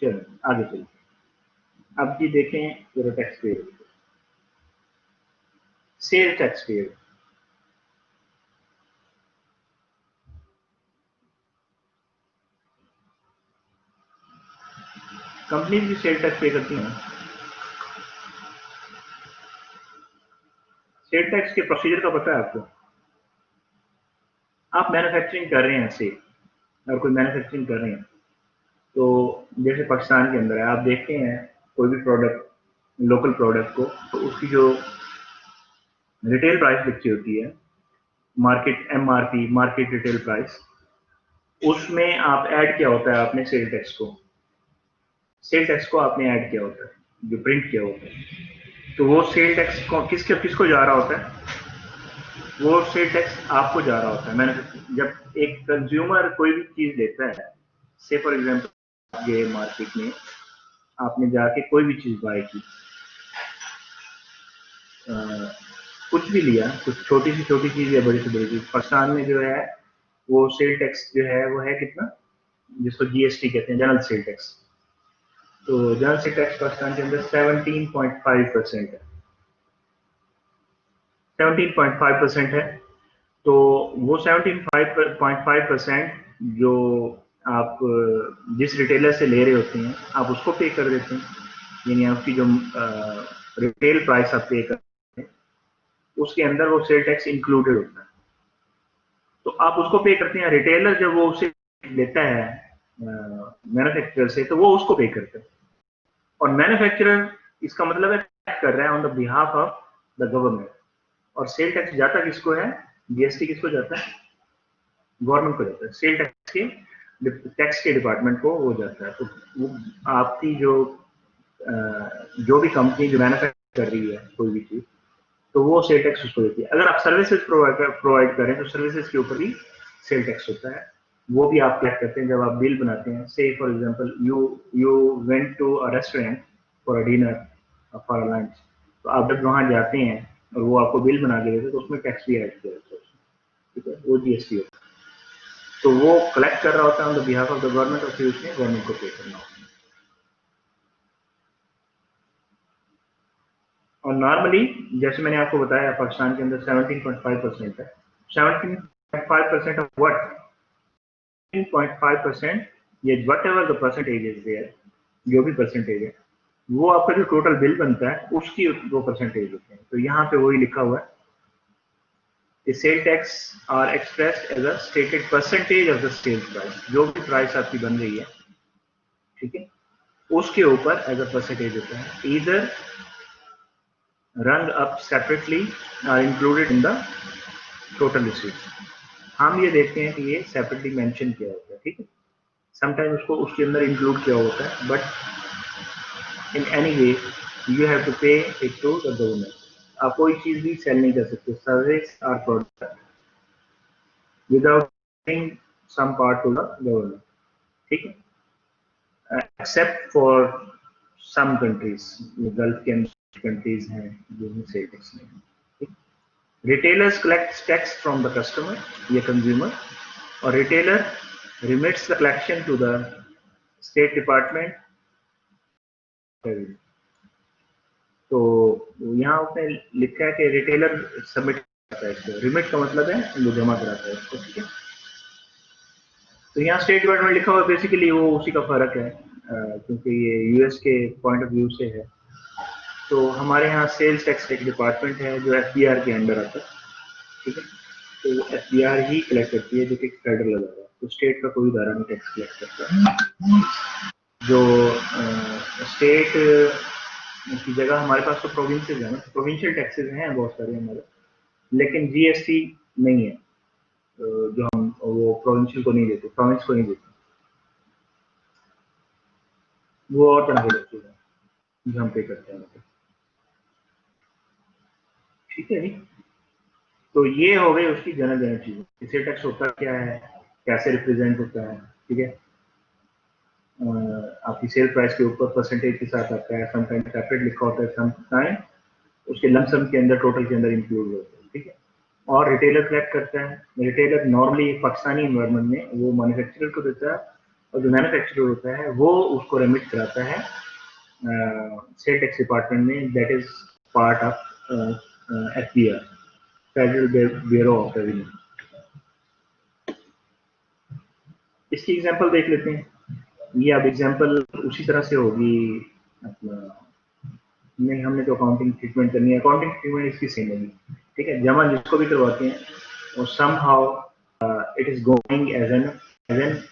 चलो आगे चलिए। अब जी देखें पूरा tax paid, sale tax paid. Company भी सेल टैक्स पे करती हैं। सेल टैक्स के प्रोसीजर का पता है आपको? आप मैन्युफैक्चरिंग कर रहे हैं सेल, और कोई मैन्युफैक्चरिंग कर रहे हैं, तो जैसे पाकिस्तान के अंदर है, आप देखते हैं कोई भी प्रोडक्ट, लोकल प्रोडक्ट को, तो उसकी जो रिटेल प्राइस लिखी होती है, market MRP, market retail price, उसमें आप ऐड किया होता है आपने सेल टैक्स को, सेल टैक्स को आपने ऐड किया होता है, जो प्रिंट किया होता है। तो वो सेल टैक्स को किसको जा रहा होता है? वो सेल टैक्स आपको जा रहा होता है। मैंने जब एक कंज्यूमर कोई भी चीज लेता है, से फॉर एग्जांपल ये मार्केट में आपने जाके कोई भी चीज बाय की, कुछ भी लिया, कुछ छोटी से छोटी चीज या बड़ी से बड़ी चीज, पाकिस्तान में जो है वो सेल टैक्स जो है वो है कितना, जिसको जीएसटी कहते हैं, जनरल सेल टैक्स। तो जनरल सेल टैक्स पाकिस्तान के अंदर 17.5% है, 17.5% है। तो वो 17.5% जो आप जिस रिटेलर से ले रहे होते हैं, आप उसको पे कर देते हैं, यानी आपकी जो रिटेल प्राइस आप पे करते हैं, उसके अंदर वो सेल टैक्स इंक्लूडेड होता है। तो आप उसको पे करते हैं, रिटेलर जब वो उसे लेता है मैन्युफैक्चरर से, तो वो उसको पे करता है, और मैन्युफैक्चरर इसका मतलब है कर रहा है on the behalf of the government. और सेल टैक्स जाता किसको है? जीएसटी किसको जाता है? गवर्नमेंट को जाता है। सेल टैक्स के डिपार्टमेंट को वो जाता है। तो वो आपकी जो भी कंपनी जो मैन्युफैक्चर कर रही है कोई भी चीज, तो वो सेल टैक्स उसको देती है। अगर आप सर्विसेज प्रोवाइड करें तो सर्विसेज के ऊपर भी सेल टैक्स होता है, वो भी आप कलेक्ट करते हैं जब आप बिल बनाते हैं। Say for example you went to a restaurant for a dinner, for a lunch, तो आप जब वहां जाते हैं और वो आपको बिल बना के देते हैं, तो उसमें टैक्स भी ऐड किया जाता है, ठीक है, वो जीएसटी होता है। तो वो कलेक्ट कर रहा होता है on the behalf of the government, और फिर उसने गवर्नमेंट को पे करना होता है। और नॉर्मली जैसे मैंने आपको बताया पाकिस्तान के अंदर 17.5% है। 17.5% ऑफ व्हाट? 17.5%, ये whatever the percentage is there, जो भी परसेंटेज है, वो आपका जो टोटल बिल बनता है उसकी वो परसेंटेज होते हैं। तो यहाँ पे वही लिखा हुआ है, The sale tax are expressed as a stated percentage of the sales price, जो भी प्राइस आपकी बन रही है, ठीक है, उसके ऊपर एज अ परसेंटेज होता है। इधर run up separately are included in the total receipt. हम ये देखते हैं कि ये सेपरेटली मेंशन किया होता है, ठीक है, समटाइम उसको उसके अंदर इंक्लूड किया होता है, but in any way you have to pay it to the government. आप कोई चीज भी सेल नहीं कर सकते, सर्विस और product, without paying some part to the government, ठीक है, except for some countries, gulf के कंट्रीज हैं जिसमें सेल टैक्स नहीं है। Retailers collect tax from the customer या कंज्यूमर, और retailer remits the collection to the state department. तो यहाँ उसने लिखा है कि रिटेलर सबमिट करता है इसको, रिमिट का मतलब है वो जमा कराता है इसको, ठीक है। तो यहाँ स्टेट डिपार्टमेंट लिखा हुआ, बेसिकली वो उसी का फर्क है, क्योंकि ये यूएस के पॉइंट ऑफ व्यू से है। तो हमारे यहाँ सेल्स टैक्स एक डिपार्टमेंट है जो एफबीआर के अंडर आता है, ठीक है। तो वो एफबीआर ही कलेक्ट करती है, जो कि फेडरल अदारा है। तो स्टेट का कोई अदारा नहीं टैक्स कलेक्ट करता। जो स्टेट की जगह हमारे पास तो प्रोविंसेस है ना, प्रोविंशियल टैक्सेस हैं बहुत सारे हमारे, लेकिन जीएसटी नहीं है, जो हम वो प्रोविंशियल को नहीं देते, प्रोविंस को नहीं देते, वो और तरह के टैक्सेस हैं जो हम पे करते हैं, ठीक है जी। तो ये हो गई उसकी जनरल जनरल चीजें। सेल टैक्स होता क्या है, कैसे रिप्रेजेंट होता है, ठीक है। आपकी सेल प्राइस के ऊपर परसेंटेज के साथ आता है, सम टाइम सेपरेट लिखा होता है, सम टाइम उसके लमसम के अंदर, टोटल के अंदर इंक्लूड होता है, ठीक है। और रिटेलर कलेक्ट करता है। रिटेलर नॉर्मली पाकिस्तानी इन्वायरमेंट में वो मैन्युफैक्चरर को देता है, और जो मैन्युफैक्चरर होता है वो उसको रेमिट कराता है सेल टैक्स डिपार्टमेंट में, that is part of FBR, federal bureau of revenue. इसकी एग्जांपल देख लेते हैं। ये अब एग्जांपल उसी तरह से होगी अपना, नहीं हमने तो अकाउंटिंग ट्रीटमेंट करनी है, अकाउंटिंग ट्रीटमेंट इसकी सेम होगी, ठीक है। जमा जिसको भी करवाते हैं और somehow it is going as an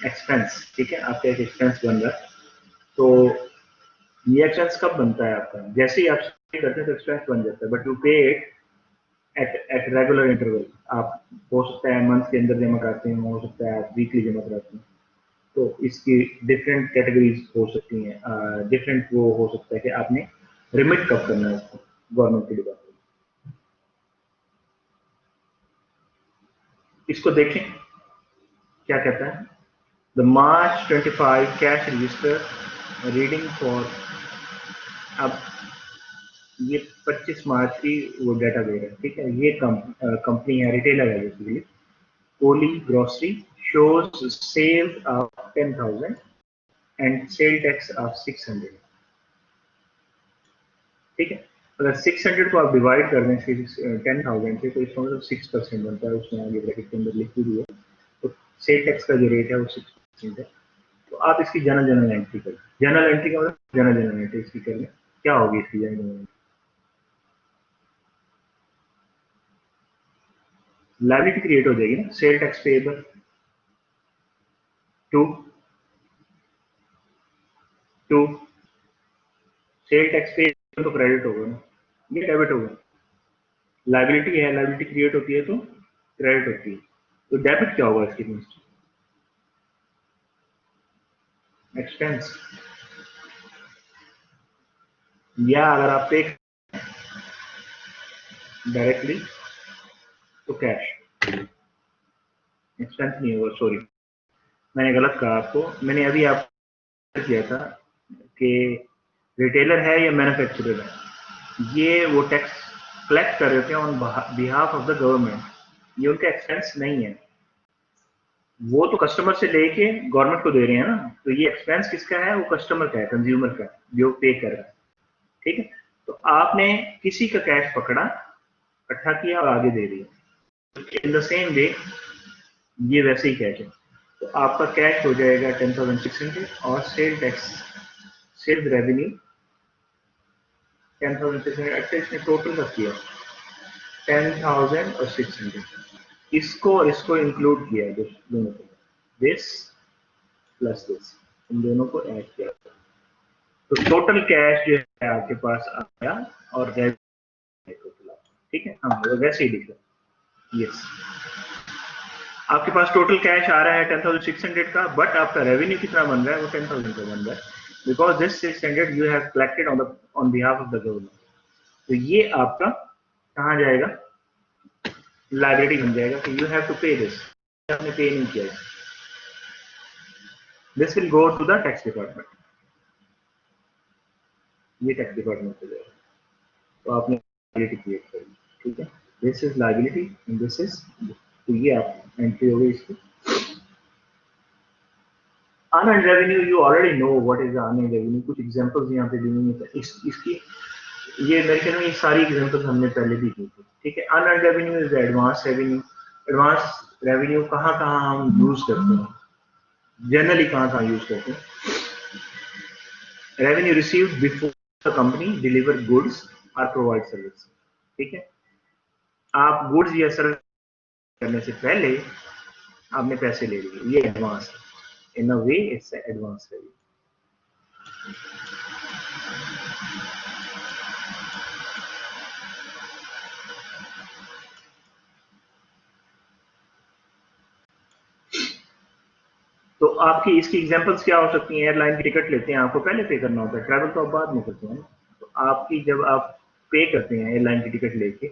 expense, ठीक है, आपका एक एक्सपेंस बन रहा है। तो ये एक्सपेंस कब बनता है आपका, जैसे ही आप करते हैं तो एक्सपेंस बन जाता है, बट यू पे इट एट रेगुलर इंटरवल। आप हो सकता है मंथ के अंदर जमा कराते हैं, हो सकता है आप वीकली जमा कराते हैं, तो इसकी डिफरेंट कैटेगरीज हो सकती हैं, डिफरेंट वो हो सकता है कि आपने रिमिट कब करना है उसको गवर्नमेंट के डिपार्टमेंट। इसको देखें क्या कहता है। The March 25 cash register reading for, अब ये 25 मार्च की वो डाटा दे रहा है, ठीक है। ये कंपनी है, रिटेलर है basically, Cooley grocery, shows sales of 10,000 and sale tax of 600, ठीक है। अगर 600 को आप डिवाइड कर दें 10,000 से, तो इसका मतलब 6% बनता है, उसमें आगे ब्रैकेट के अंदर लिख भी दिया। तो सेल टैक्स का जो रेट है वो 6% है। तो आप इसकी जनरल एंट्री करें। जनरल एंट्री का मतलब जनरल एंट्री इसकी करें, क्या होगी इसकी जनरल एंट्री। लायबिलिटी क्रिएट हो जाएगी ना, sale tax payable to sale tax payable, तो क्रेडिट होगा ना, ये डेबिट होगा। लायबिलिटी है, लायबिलिटी क्रिएट होती है तो क्रेडिट होती है, तो डेबिट क्या होगा इसके अगेंस्ट, एक्सपेंस। या अगर आप पे डायरेक्टली तो कैश, एक्सपेंस नहीं होगा, सॉरी मैंने गलत कहा आपको। मैंने अभी आपको किया था कि रिटेलर है या मैन्युफैक्चरर है, ये वो टैक्स कलेक्ट कर रहे थे on behalf of the government, ये उनका एक्सपेंस नहीं है, वो तो कस्टमर से लेके गवर्नमेंट को दे रहे हैं ना, तो ये एक्सपेंस किसका है, वो कस्टमर का है, कंज्यूमर का, जो पे कर रहा है, ठीक है। तो आपने किसी का कैश पकड़ा, इकट्ठा किया और आगे दे दिया, इन द सेम वे ये वैसे ही कैश है। तो आपका कैश हो जाएगा 10,600 और सेल टैक्स, सेल्स रेवेन्यू 10,600। अच्छा इसने टोटल रख किया 10,600, इसको और इसको इंक्लूड किया, दोनों को, दिस प्लस दिस, इन दोनों को ऐड किया, तो टोटल कैश जो है आपके पास आया और टोटल, ठीक है। हाँ वैसे ही लिख रहा, यस आपके पास टोटल कैश आ रहा है 10,600 का, बट आपका रेवेन्यू कितना बन रहा है, वो 10,000 का बन रहा है, because this 600 you have collected on behalf of the government. तो ये आपका कहाँ जाएगा, लायबिलिटी बन जाएगा कि you have to pay this, आपने पे नहीं किया, this will go to the tax department, ये टैक्स डिपार्टमेंट को जाएगा, तो आपने लायबिलिटी क्रिएट करी, ठीक है। This is liability and this is, तो ये आप एंट्री हो गई इसकी। Unearned revenue, you already know what is the unearned revenue, कुछ एग्जांपल्स यहाँ पे दी हुई है, इसकी ये मेरे ख्याल में ये सारी एग्जांपल्स हमने पहले भी की थी, ठीक है। Unearned revenue is advance revenue. Advance revenue कहाँ हम यूज करते हैं, जनरली कहाँ यूज करते हैं, revenue received before the company deliver goods और प्रोवाइड सर्विस, ठीक है। आप गुड्स या सर्विस करने से पहले आपने पैसे ले लिए, ये एडवांस है, इन अ वे इट्स एडवांस रेवेन्यू। तो आपकी इसकी एग्जांपल्स क्या हो सकती हैं, एयरलाइन की टिकट लेते हैं, आपको पहले पे करना होता है, ट्रैवल तो आप बाद में करते हैं, तो आपकी जब आप पे करते हैं एयरलाइन की टिकट लेके,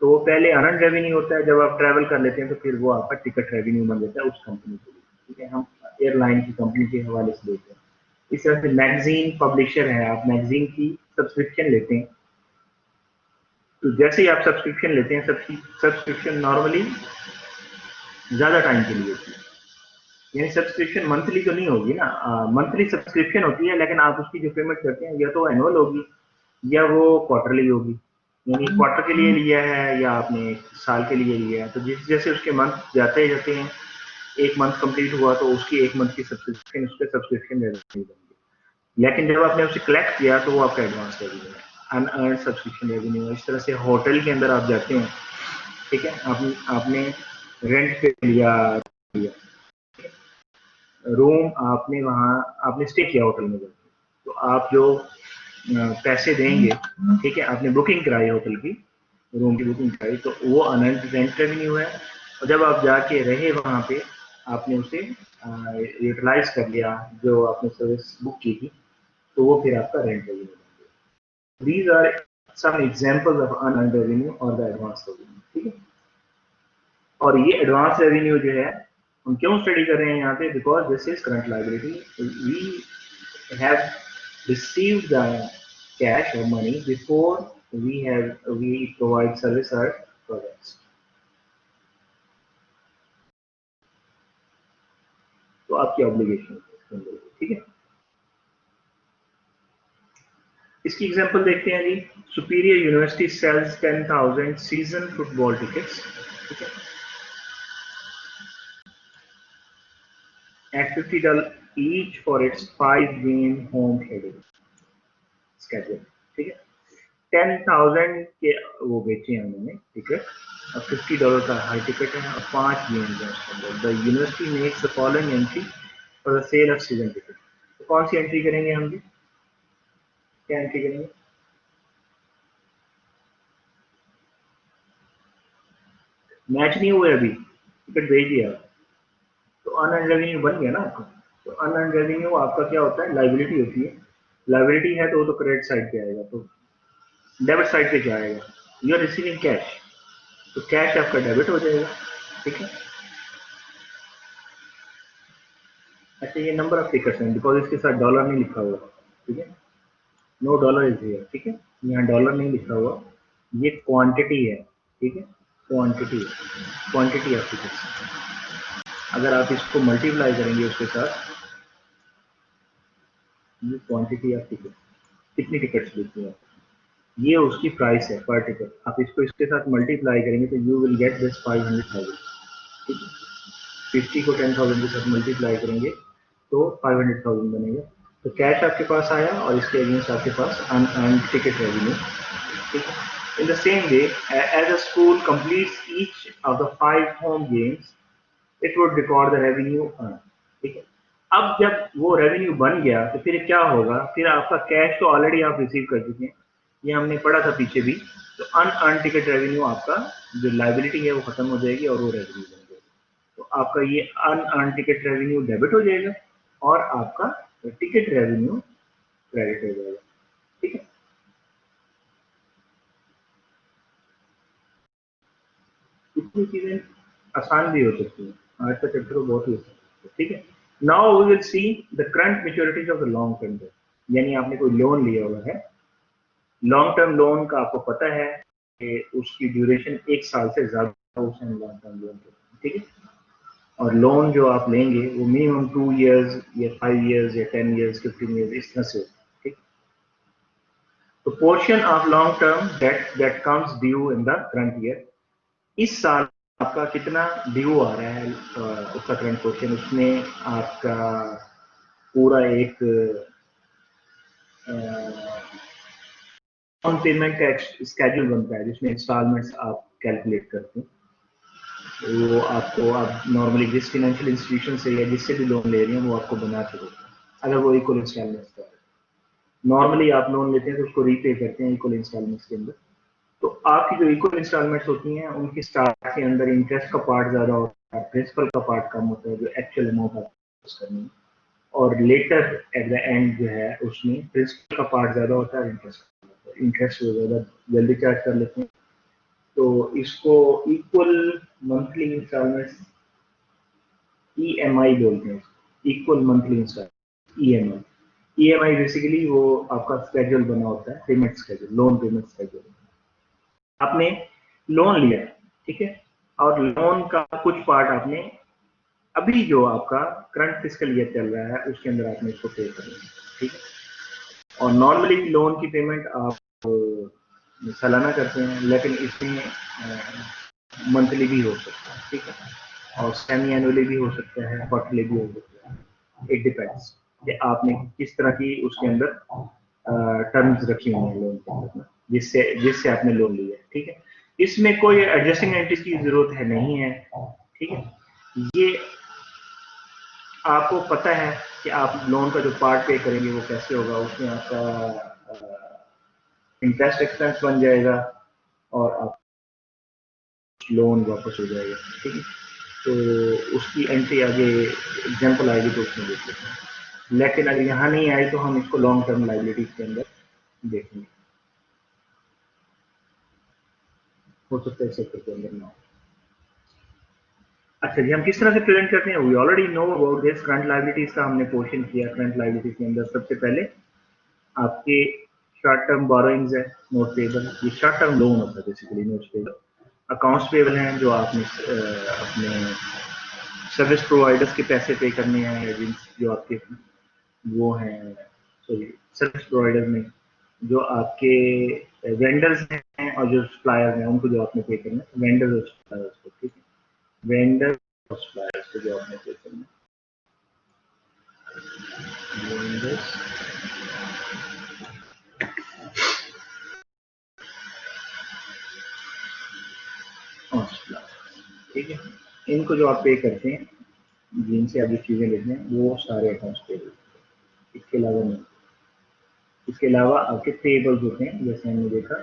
तो वो पहले अर्न रेवेन्यू होता है, जब आप ट्रैवल कर लेते हैं तो फिर वो आपका टिकट रेवेन्यू बन जाता है उस कंपनी के लिए, ठीक है। हम एयरलाइन की कंपनी के हवाले से देते हैं। इस तरह से मैगजीन पब्लिशर है, आप मैगजीन की सब्सक्रिप्शन लेते हैं, तो जैसे ही आप सब्सक्रिप्शन लेते हैं, सब्सक्रिप्शन नॉर्मली ज़्यादा टाइम के लिए होती है, यानी सब्सक्रिप्शन मंथली तो नहीं होगी ना, मंथली सब्सक्रिप्शन होती है, लेकिन आप उसकी जो पेमेंट करते हैं या तो एनुअल होगी या वो क्वार्टरली होगी, यानी क्वार्टर के लिए लिया है या आपने साल के लिए लिया है, तो जिस जैसे उसके मंथ जाते जाते हैं, एक मंथ कंप्लीट हुआ तो उसकी एक मंथ की सब्सक्रिप्शन उस पर सब्सक्रिप्शन रेवेन्यू बनेगी। लेकिन जब आपने उसे कलेक्ट किया तो वो आपका एडवांस रेवेन्यू है, अनअर्न सब्सक्रिप्शन रेवेन्यू है। इस तरह से होटल के अंदर आप जाते हैं, ठीक है, आपने रेंट पे लिया रूम, आपने वहाँ आपने स्टे किया होटल में जाके, तो आप जो पैसे देंगे, ठीक है, आपने बुकिंग कराई होटल की, रूम की बुकिंग कराई, तो वो अनअर्न्ड रेंट रेवेन्यू है, और जब आप जाके रहे वहाँ पे, आपने उसे यूटिलाइज कर लिया जो आपने सर्विस बुक की थी, तो वो फिर आपका रेंट रेवेन्यू बन गया। These are some examples of unearned revenue और द एडवांस रेवेन्यू, ठीक है। और ये एडवांस रेवेन्यू जो है हम क्यों स्टडी कर रहे हैं यहाँ पे, because this is current liability, we have received the cash or money before we provide service or products. तो आपकी ऑब्लिगेशन है, ठीक है। इसकी एग्जांपल देखते हैं जी। Superior university sells 10,000 season football tickets, ठीक है, at $50 each for its 5-game home schedule, ठीक है। 10,000 के वो बेचे हैं उन्होंने टिकट, और $50 का हर टिकट है, और 5 गेम्स हैं। The university makes the following entry for the sale of season ticket. तो कौन सी एंट्री करेंगे हम जी, क्या एंट्री करेंगे? मैच नहीं हुए अभी, टिकट भेज दिया, तो अनअर्न्ड रेवेन्यू बन गया ना आपका। तो अनअर्न्ड रेवेन्यू आपका क्या होता है, लाइबिलिटी होती है। लाइबिलिटी है तो वो तो क्रेडिट साइड पे आएगा, तो डेबिट साइड पे क्या आएगा, यू आर रिसीविंग कैश, तो कैश आपका डेबिट हो जाएगा, ठीक है। अच्छा, ये नंबर ऑफ टिकट्स हैं, बिकॉज इसके साथ डॉलर नहीं लिखा हुआ, ठीक है, नो डॉलर इज हियर, ठीक है, यहाँ डॉलर नहीं लिखा हुआ, ये क्वांटिटी है, ठीक है, क्वांटिटी है, क्वांटिटी ऑफ टिकट्स। अगर आप इसको मल्टीप्लाई करेंगे उसके साथ, ये क्वांटिटी ऑफ टिकट, कितनी टिकट्स लेते हैं, ये उसकी प्राइस है पर टिकट, आप इसको इसके साथ मल्टीप्लाई करेंगे तो यू विल गेट दिस 500,000, ठीक है। 50 को 10,000 के साथ मल्टीप्लाई करेंगे तो 500,000 बनेगा। तो कैश आपके पास आया और इसके अगेंस्ट आपके पास अनअर्न्ड टिकट रेवेन्यू, ठीक है। In the same way, as a school completes each of the 5 home games, it would record the revenue earned, ठीक है। अब जब वो रेवेन्यू बन गया तो फिर क्या होगा, फिर आपका कैश तो ऑलरेडी आप रिसीव कर चुके हैं, ये हमने पढ़ा था पीछे भी, तो अनअर्न्ड टिकट रेवेन्यू आपका जो लाइबिलिटी है वो खत्म हो जाएगी और वो रेवेन्यू बन जाएगी, तो आपका ये अनअर्न्ड टिकट रेवेन्यू डेबिट हो जाएगा और आपका टिकट रेवेन्यू क्रेडिट हो जाएगा, ठीक है। इतनी चीजें आसान भी हो सकती हैं, आज का चैप्टर बहुत ही आसान है, ठीक है। Now we will see the current maturities of the long term debt, यानी आपने कोई लोन लिया हुआ है, लॉन्ग टर्म लोन का आपको पता है कि उसकी ड्यूरेशन 1 साल से ज्यादा उसे लॉन्ग टर्म लोन, ठीक है। और लोन जो आप लेंगे वो मिनिमम 2 इयर्स या 5 इयर्स या 10 इयर्स 15 इयर्स इस तरह से, ठीक। तो portion of long term date that comes due in the current year, इस साल आपका कितना ड्यू आ रहा है, उसका करंट पोर्शन, उसमें आपका पूरा एक ऑन पेमेंट का स्केड्यूल बनता है जिसमें इंस्टॉलमेंट्स आप कैलकुलेट करते हैं, वो आपको आप नॉर्मली जिस फाइनेंशियल इंस्टीट्यूशन से या जिससे भी लोन ले रहे हैं वो आपको बना के देते हैं, अगर वो इक्वल इंस्टॉलमेंट्स का है। नॉर्मली आप लोन लेते हैं तो उसको रीपे करते हैं इक्वल इंस्टॉलमेंट्स के अंदर, तो आपकी जो इक्वल इंस्टॉलमेंट्स होती हैं उनकी स्टार्ट के अंदर इंटरेस्ट का पार्ट ज्यादा होता है, प्रिंसिपल का पार्ट कम होता है, जो एक्चुअल अमाउंट आप करनी है, और लेटर एट द एंड जो है उसमें प्रिंसिपल का पार्ट ज्यादा होता है, इंटरेस्ट वो ज्यादा जल्दी चार्ज कर लेते हैं, तो इसको इक्वल मंथली इंस्टॉलमेंट्स EMI बोलते हैं, equal monthly installment EMI। EMI basically वो आपका स्केड्यूल बना होता है, payment schedule, loan payment schedule. आपने लोन लिया है, ठीक है, और लोन का कुछ पार्ट आपने अभी जो आपका करंट फिस्कल ईयर चल रहा है उसके अंदर आपने इसको पे करना है, ठीक है। और नॉर्मली लोन की पेमेंट आप सालाना करते हैं, लेकिन इसमें मंथली भी हो सकता है, ठीक है, और सेमी एनुअली भी हो सकता है, क्वार्टरली भी हो सकता है। इट डिपेंड्स कि आपने किस तरह की उसके अंदर टर्म्स रखी हुई है लोन के अंदर ना, जिससे जिससे आपने लोन लिया है, ठीक है। इसमें कोई एडजस्टिंग एंट्रीज की जरूरत है नहीं है, ठीक है। ये आपको पता है कि आप लोन का जो पार्ट पे करेंगे वो कैसे होगा, उसमें आपका इंटरेस्ट एक्सपेंस बन जाएगा और आप लोन वापस हो जाएगा, ठीक है। तो उसकी एंट्री आगे एग्जाम्पल आएगी तो उसमें देख लेते हैं, लेकिन अगर यहाँ नहीं आई तो हम इसको लॉन्ग टर्म लाइबिलिटीज के अंदर देखेंगे, हो सकता है सेक्टर के अंदर ना हो। अच्छा जी, हम किस तरह से प्रेजेंट करते हैं, we already know about this. Current liabilities का हमने पोर्शन किया। करंट लाइबिलिटीज के अंदर सबसे पहले आपके शॉर्ट टर्म बोरोइंग्स है, नोट पेबल, ये शॉर्ट टर्म लोन होता है basically, note payable. Accounts payable हैं जो आपने अपने सर्विस प्रोवाइडर्स के पैसे पे करने हैं, जो आपके वो हैं, सॉरी सर्विस प्रोवाइडर में जो आपके वेंडर्स हैं और जो सप्लायर्स हैं उनको जो आपने पे करना है, वेंडर्स और सप्लायर्स को, ठीक है, वेंडर और सप्लायर्स को जो आपने पे करना है, वेंडर्स और सप्लायर्स, ठीक है। इनको जो आप पे करते हैं, जिनसे आप जो चीजें लेते हैं, वो सारे अकाउंट्स पे, इसके अलावा नहीं। इसके अलावा आपके पेबल्स होते हैं, जैसे हमने देखा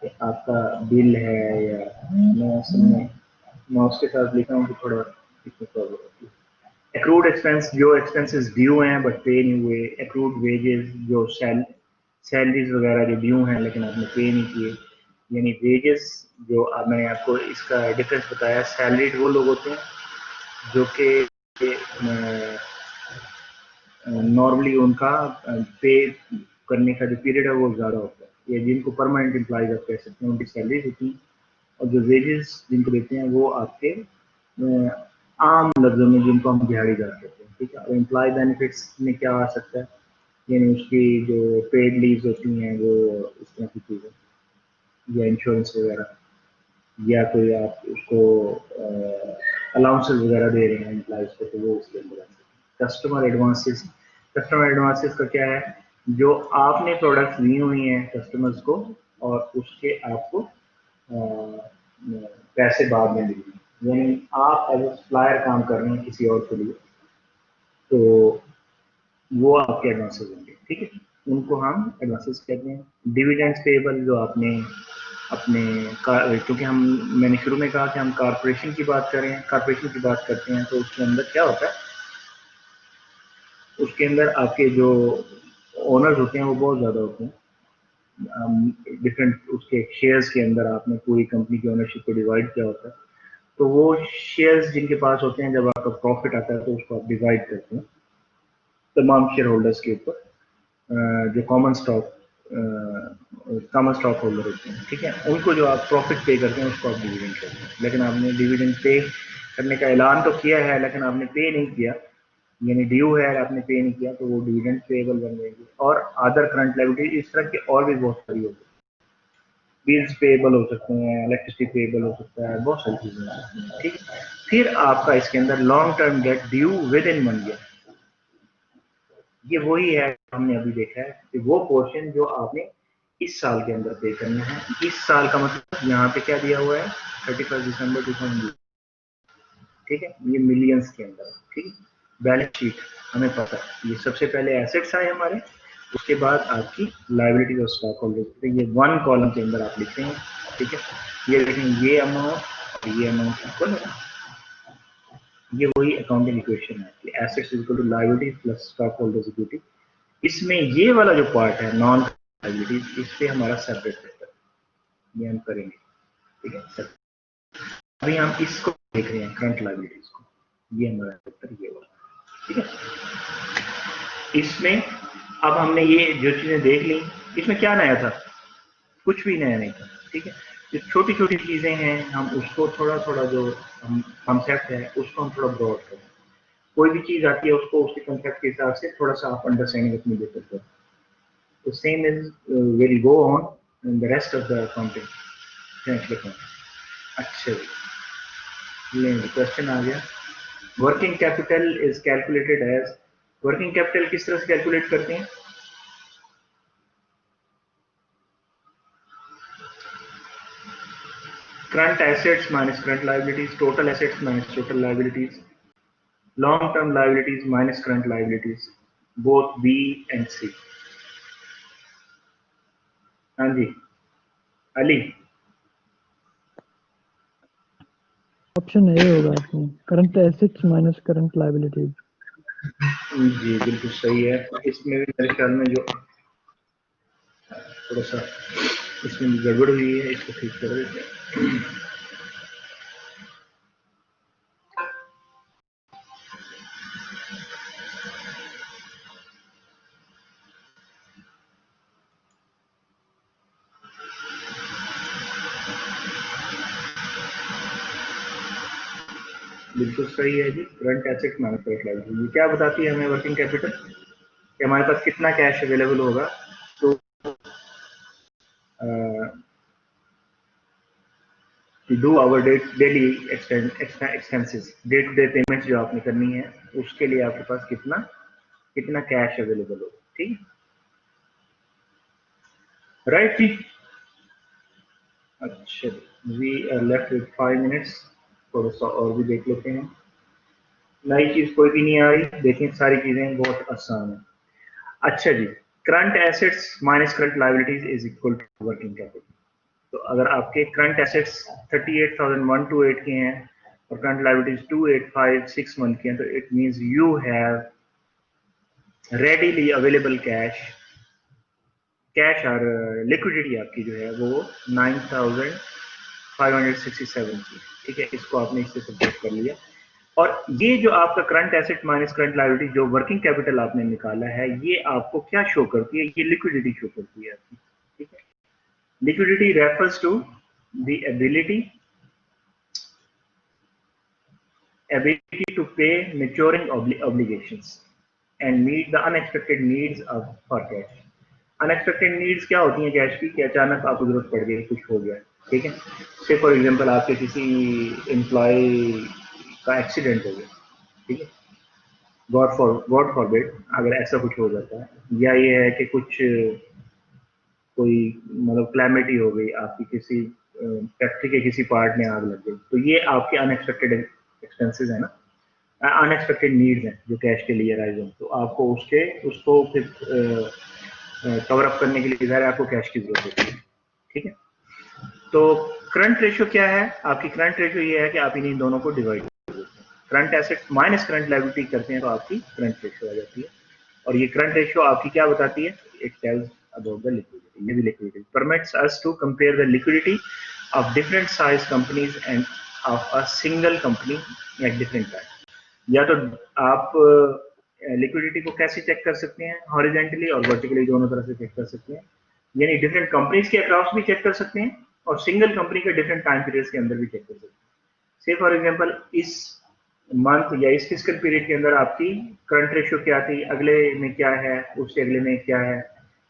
कि आपका बिल है, या मैं असल में माउस के साथ लिखा हूँ तो थोड़ा इसमें प्रॉब्लम होती है। एक्रूड एक्सपेंस, जो एक्सपेंसेस ड्यू हैं बट पे नहीं हुए। एक्रूड वेजेस, जो सैलरीज वगैरह जो ड्यू हैं लेकिन आपने पे नहीं किए, यानी वेजेस जो मैंने आपको इसका डिफरेंस बताया। सैलरीड वो लोग होते हैं जो कि नॉर्मली उनका पे करने का जो पीरियड है वो ज़्यादा होता है, या जिनको परमानेंट एम्प्लॉयज आप कह सकते हैं, उनकी सैलरी होती है। और जो वेजेस जिनको देते हैं वो आपके आम लफ्जों में जिनको हम दिहाड़ीदार कहते हैं, ठीक है। और एम्प्लॉय बेनिफिट्स में क्या आ सकता है, यानी उसकी जो पेड लीव्स होती हैं वो इस तरह की चीज़ें, या इंश्योरेंस वगैरह, या कोई आप उसको अलाउंसेस वगैरह दे रहे हैं एम्प्लॉयज को, तो वो उसके अंदर आ सकते हैं। कस्टमर एडवांसेस, कस्टमर एडवांसेस का क्या है, जो आपने प्रोडक्ट्स दी हुई हैं कस्टमर्स को और उसके आपको पैसे बाद में देंगे, यानी आप एज ए सप्लायर काम कर रहे हैं किसी और के लिए, तो वो आपके एडवांसेस होंगे, ठीक है। उनको हम एडवांसेस कहते हैं। डिविडेंड्स पेबल, जो आपने अपने क्योंकि हम मैंने शुरू में कहा कि हम कारपोरेशन की बात करें, कारपोरेशन की बात करते हैं, तो उसके अंदर क्या होता है, उसके अंदर आपके जो ओनर्स होते हैं वो बहुत ज़्यादा होते हैं। डिफरेंट उसके शेयर्स के अंदर आपने पूरी कंपनी की ओनरशिप को डिवाइड किया होता है, तो वो शेयर्स जिनके पास होते हैं, जब आपका प्रॉफिट आता है तो उसको आप डिवाइड करते हैं तमाम शेयर होल्डर्स के ऊपर, जो कॉमन स्टॉक होल्डर होते हैं, ठीक है। उनको जो आप प्रॉफिट पे करते हैं उसको आप डिविडेंड करते हैं। लेकिन आपने डिविडेंड पे करने का ऐलान तो किया है लेकिन आपने पे नहीं किया, यानी ड्यू है आपने पे नहीं किया, तो वो डिविडेंड पेएबल बन जाएगी। और अदर करंट लायबिलिटी इस तरह की और भी बहुत सारी होती है, बिल्स पेएबल हो सकते हैं, इलेक्ट्रिसिटी पेएबल हो सकता है, बहुत सारी चीजें हो सकती हैं, ठीक है। फिर आपका इसके अंदर long term date due with in 1 year, ये वही है हमने अभी देखा है कि वो पोर्शन जो आपने इस साल के अंदर पे करना है। इस साल का मतलब यहाँ पे क्या दिया हुआ है, 31 दिसंबर 2020, ठीक है, ये मिलियंस के अंदर, ठीक है। बैलेंस शीट हमें पता है, ये सबसे पहले एसेट्स आए हमारे, उसके बाद आपकी लायबिलिटी और स्टॉक होल्डर, तो ये 1 कॉलम के अंदर आप लिखते हैं, ठीक है। ये देखें, ये अमाउंट और ये अमाउंट इक्वल है, ये वही अकाउंटिंग इक्वेशन है कि assets equal to liability plus stockholders equity. इसमें ये वाला जो पार्ट है नॉन लायबिलिटी, इस पे हमारा सेपरेट है, ये हम करेंगे, ठीक है। अभी हम इसको देख रहे हैं, करंट लायबिलिटीज को, ये हमारा चैप्टर ये वाला, ठीक है। इसमें अब हमने ये जो चीजें देख ली, इसमें क्या नया था? कुछ भी नया नहीं था, ठीक है। जो छोटी छोटी चीजें हैं हम उसको थोड़ा थोड़ा, जो हम कॉन्सेप्ट है उसको हम थोड़ा ब्रॉड करें। कोई भी चीज आती है उसको उसके कॉन्सेप्ट के हिसाब से थोड़ा सा आप अंडरस्टैंडिंग अपनी दे सकते हो। तो same is will go on in the rest of the accounting. अच्छा जी, क्वेश्चन आ गया। Working capital is calculated as, working capital किस तरह से कैलकुलेट करते हैं? Current assets minus current liabilities, total assets minus total liabilities, long-term liabilities minus current liabilities, both B and C. हाँ जी, अली। ऑप्शन ए होगा इसमें, current assets minus current liabilities. जी बिल्कुल सही है। इसमें भी मेरे ख्याल में जो थोड़ा सा इसमें भी गड़बड़ हुई है, इसको ठीक कर देते हैं। बिल्कुल सही है जी, current asset minus current liability. ये क्या बताती है हमें वर्किंग कैपिटल, कि हमारे पास कितना कैश अवेलेबल होगा तो do our daily expenses, day to day payments जो आपने करनी है उसके लिए आपके पास कितना कितना कैश अवेलेबल होगा, ठीक है, राइट जी। अच्छा, we are left with 5 minutes, थोड़ा सा और भी देख लेते हैं। नई चीज कोई भी नहीं आ रही, देखिए सारी चीजें बहुत आसान है। अच्छा जी, current assets minus current liabilities is equal to working capital. तो अगर आपके करंट एसेट्स 38,128 के हैं और करंट लायबिलिटीज 2856 के हैं, तो it means you have readily available cash और लिक्विडिटी आपकी जो है वो 9,567 की, ठीक है। इसको आपने इससे सब्ट्रैक्ट कर लिया, और ये जो आपका current asset minus current liability जो वर्किंग कैपिटल आपने निकाला है, ये आपको क्या शो करती है? ये लिक्विडिटी शो करती है आपकी, ठीक है। Liquidity refers to the ability to pay maturing obligations and meet the unexpected needs of for cash. Unexpected needs क्या होती हैं कैश की? कि अचानक आपको जरूरत पड़ गई, कुछ हो गया, ठीक है। से फॉर एग्जांपल आपके किसी एम्प्लॉय का एक्सीडेंट हो गया, ठीक है, गॉड फॉरबिड अगर ऐसा कुछ हो जाता है, या ये है कि कुछ कोई मतलब क्लैमिटी हो गई, आपकी किसी फैक्ट्री के किसी पार्ट में आग लग गई, तो ये आपके अनएक्सपेक्टेड एक्सपेंसेस है ना, अनएक्सपेक्टेड नीड्स हैं जो कैश के लिए राइज हैं। तो आपको उसको फिर कवर अप करने के लिए ज़ाहिर आपको कैश की जरूरत होती है, ठीक है। तो करंट रेशियो क्या है आपकी? करंट रेशियो ये है कि आप इन्हीं दोनों को डिवाइड कर देते हैं, current asset minus current liability करते हैं तो आपकी करंट रेशियो आ जाती है। और ये करंट रेशियो आपकी क्या बताती है? It tells about the liquidity. ये भी liquidity permits us to compare the liquidity of different size companies and of a single company at different time. या तो आप लिक्विडिटी को कैसे चेक कर सकते हैं? हॉरिजेंटली और वर्टिकली दोनों तरह से चेक कर सकते हैं, यानी डिफरेंट कंपनीज के अक्रॉस भी चेक कर सकते हैं और सिंगल कंपनी के डिफरेंट टाइम पीरियड्स के अंदर भी चेक कर सकते हैं। से फॉर एग्जांपल इस मंथ या इस फिजिकल पीरियड के अंदर आपकी करंट रेशियो क्या थी, अगले में क्या है, उससे अगले में क्या है,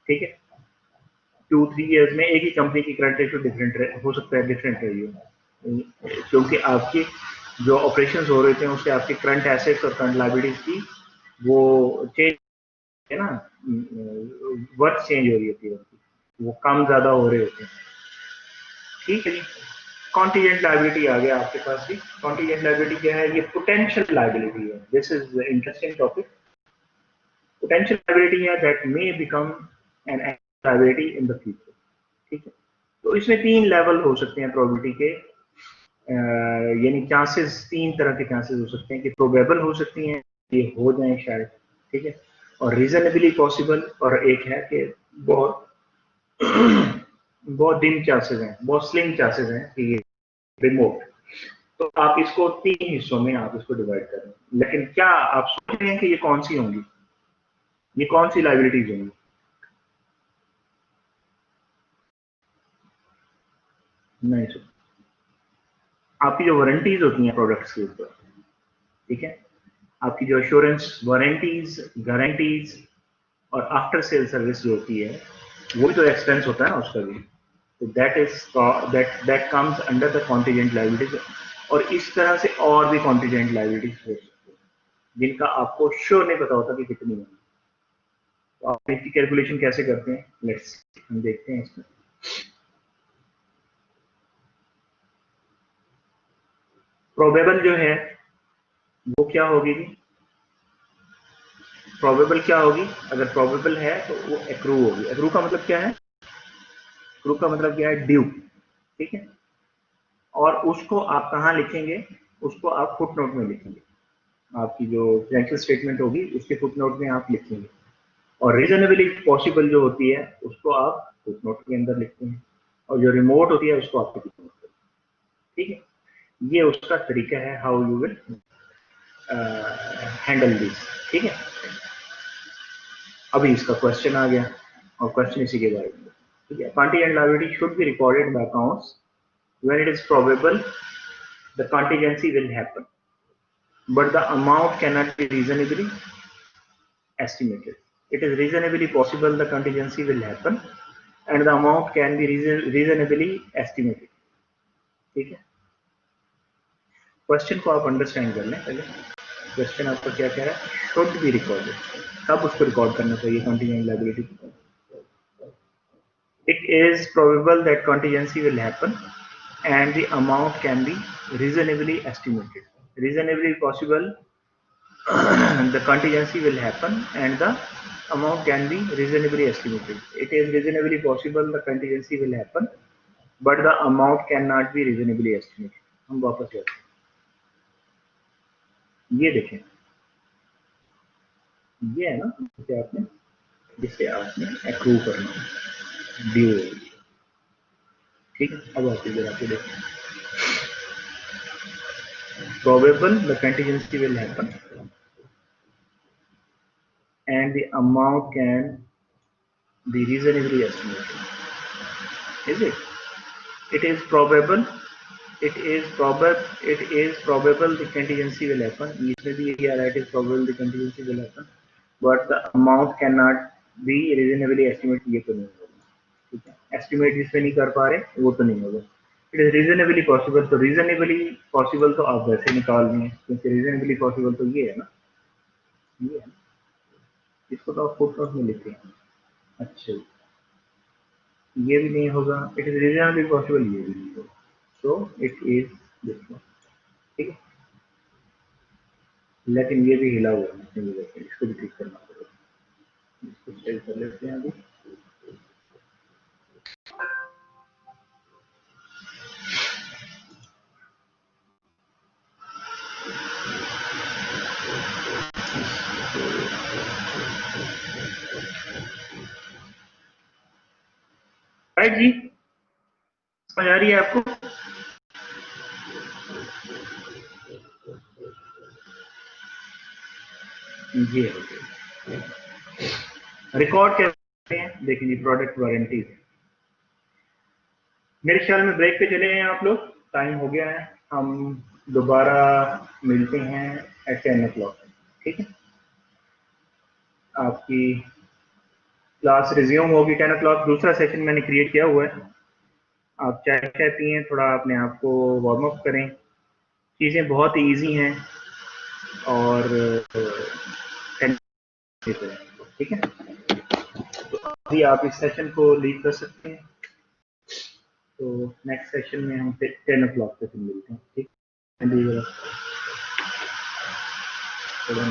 ठीक है। 2-3 इयर्स में एक ही कंपनी की करंट रेशियो डिफरेंट हो सकता है, डिफरेंट रही हो, क्योंकि आपकी जो ऑपरेशंस हो रहे थे उससे आपकी करंट एसेट्स और करंट लायबिलिटीज की वो चेंज है ना, वर्थ चेंज हो रही होती है, वो कम ज्यादा हो रहे होते हैं, ठीक है जी। कॉन्टीजेंट लायबिलिटी आ गया आपके पास भी। कॉन्टीजेंट लायबिलिटी क्या है? ये पोटेंशियल लायबिलिटी है। This is interesting topic. Potential liability है that may become an liability in the future, ठीक है। तो इसमें 3 लेवल हो सकते हैं प्रोबेबिलिटी के, यानी चांसेस, 3 तरह के चांसेस हो सकते हैं कि प्रोबेबल हो सकती हैं, ये हो जाए शायद, ठीक है, और रीजनेबली पॉसिबल, और एक है कि बहुत बहुत दिन चांसेस हैं, बहुत स्लिम चांसेस हैं कि ये रिमोट। तो आप इसको 3 हिस्सों में आप इसको डिवाइड करें। लेकिन क्या आप सोच रहे हैं कि ये कौन सी होंगी, ये कौन सी लाइबिलिटीज होंगी? नहीं सर, आपकी जो वारंटीज होती हैं प्रोडक्ट्स के ऊपर, ठीक है, आपकी जो एश्योरेंस, वारंटीज, गारंटीज और आफ्टर सेल सर्विस जो होती है, वो भी तो एक्सपेंस होता है ना उसका भी। तो that comes under the contingent liabilities. और इस तरह से और भी कॉन्टीजेंट लाइबिलिटीज हो सकती है जिनका आपको श्योर नहीं पता होता कि कितनी है। तो आप इसकी कैलकुलेशन कैसे करते हैं, लेट्स हम देखते हैं इसमें। प्रोबेबल जो है वो क्या होगी? प्रोबेबल क्या होगी? अगर प्रोबेबल है तो वो एक्रू होगी। एक्रू का मतलब क्या है? एक्रू का मतलब क्या है? ड्यू, ठीक है। और उसको आप कहाँ लिखेंगे? उसको आप फुट नोट में लिखेंगे। आपकी जो फाइनेंशियल स्टेटमेंट होगी उसके फुट नोट में आप लिखेंगे। और रीजनेबली पॉसिबल जो होती है उसको आप फुट नोट के अंदर लिखते हैं, और जो रिमोट होती है उसको आप फुट नोट करते हैं, ठीक है। ये उसका तरीका है how you will handle this, ठीक है। अभी इसका क्वेश्चन आ गया, और क्वेश्चन इसी के बारे में, ठीक है। Contingent liability should be recorded by accounts when it is probable the contingency will happen, but the amount cannot be reasonably estimated. It is reasonably possible the contingency will happen, and the amount can be reasonably estimated. ठीक है, question को आप understand कर लें पहले। Question आपका क्या कह रहा है? शुड बी रिकॉर्डेड, कब उसको रिकॉर्ड करना चाहिए contingent liability? It is probable that contingency will happen and the amount can be reasonably estimated. Reasonably possible the contingency will happen and the amount can be reasonably estimated. It is reasonably possible the contingency will happen, but the amount cannot be reasonably estimated. हम वापस जाते हैं, ये देखें, ये है ना जिसे आपने एक्रू करना है, ड्यू, ठीक है। अब आप इधर आके देखें, probable the contingency will happen and the amount can be reasonably estimated. Is it? It is probable. It is probable the contingency will happen. इसमें भी यही आ रहा है, it is probable the contingency will happen, but the amount cannot be reasonably estimated. ये तो नहीं होगा, ठीक है। Estimate जिसमें नहीं कर पा रहे वो तो नहीं होगा। It is reasonably possible, तो reasonably possible तो आप वैसे निकाल दें, क्योंकि reasonably possible तो ये है ना, ये है ना, इसको तो आप फुटनोट में लिखते हैं। अच्छा, ये भी नहीं होगा, इट इज रीजनेबली पॉसिबल, ये भी नहीं होगा, so it is this one, ठीक है। लेकिन ये भी हिला हुआ है, इसको भी ठीक करना पड़ेगा, इसको सही कर लेते हैं अभी। राइट जी, समझ आ रही है आपको? ये रिकॉर्ड कैसे हैं, देखिए जी, प्रोडक्ट वारंटी। मेरे ख्याल में ब्रेक पे चले हैं आप लोग, टाइम हो गया है, हम दोबारा मिलते हैं एट 10 o'clock, ठीक है। आपकी क्लास रिज्यूम होगी 10 o'clock, दूसरा सेशन मैंने क्रिएट किया हुआ है। आप चाय चाय पिए, थोड़ा अपने आप को वार्म अप करें, चीज़ें बहुत ईजी हैं और ठीक है। तो अभी आप इस सेशन को लीड कर सकते हैं, तो नेक्स्ट सेशन में हम 10 o'clock पे मिलते हैं, ठीक है। थोड़ा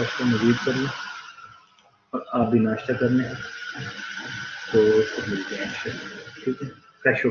उसको मजीद कर लें और आप भी नाश्ता कर लें, तो मिलते हैं, ठीक है, फ्रेश हो।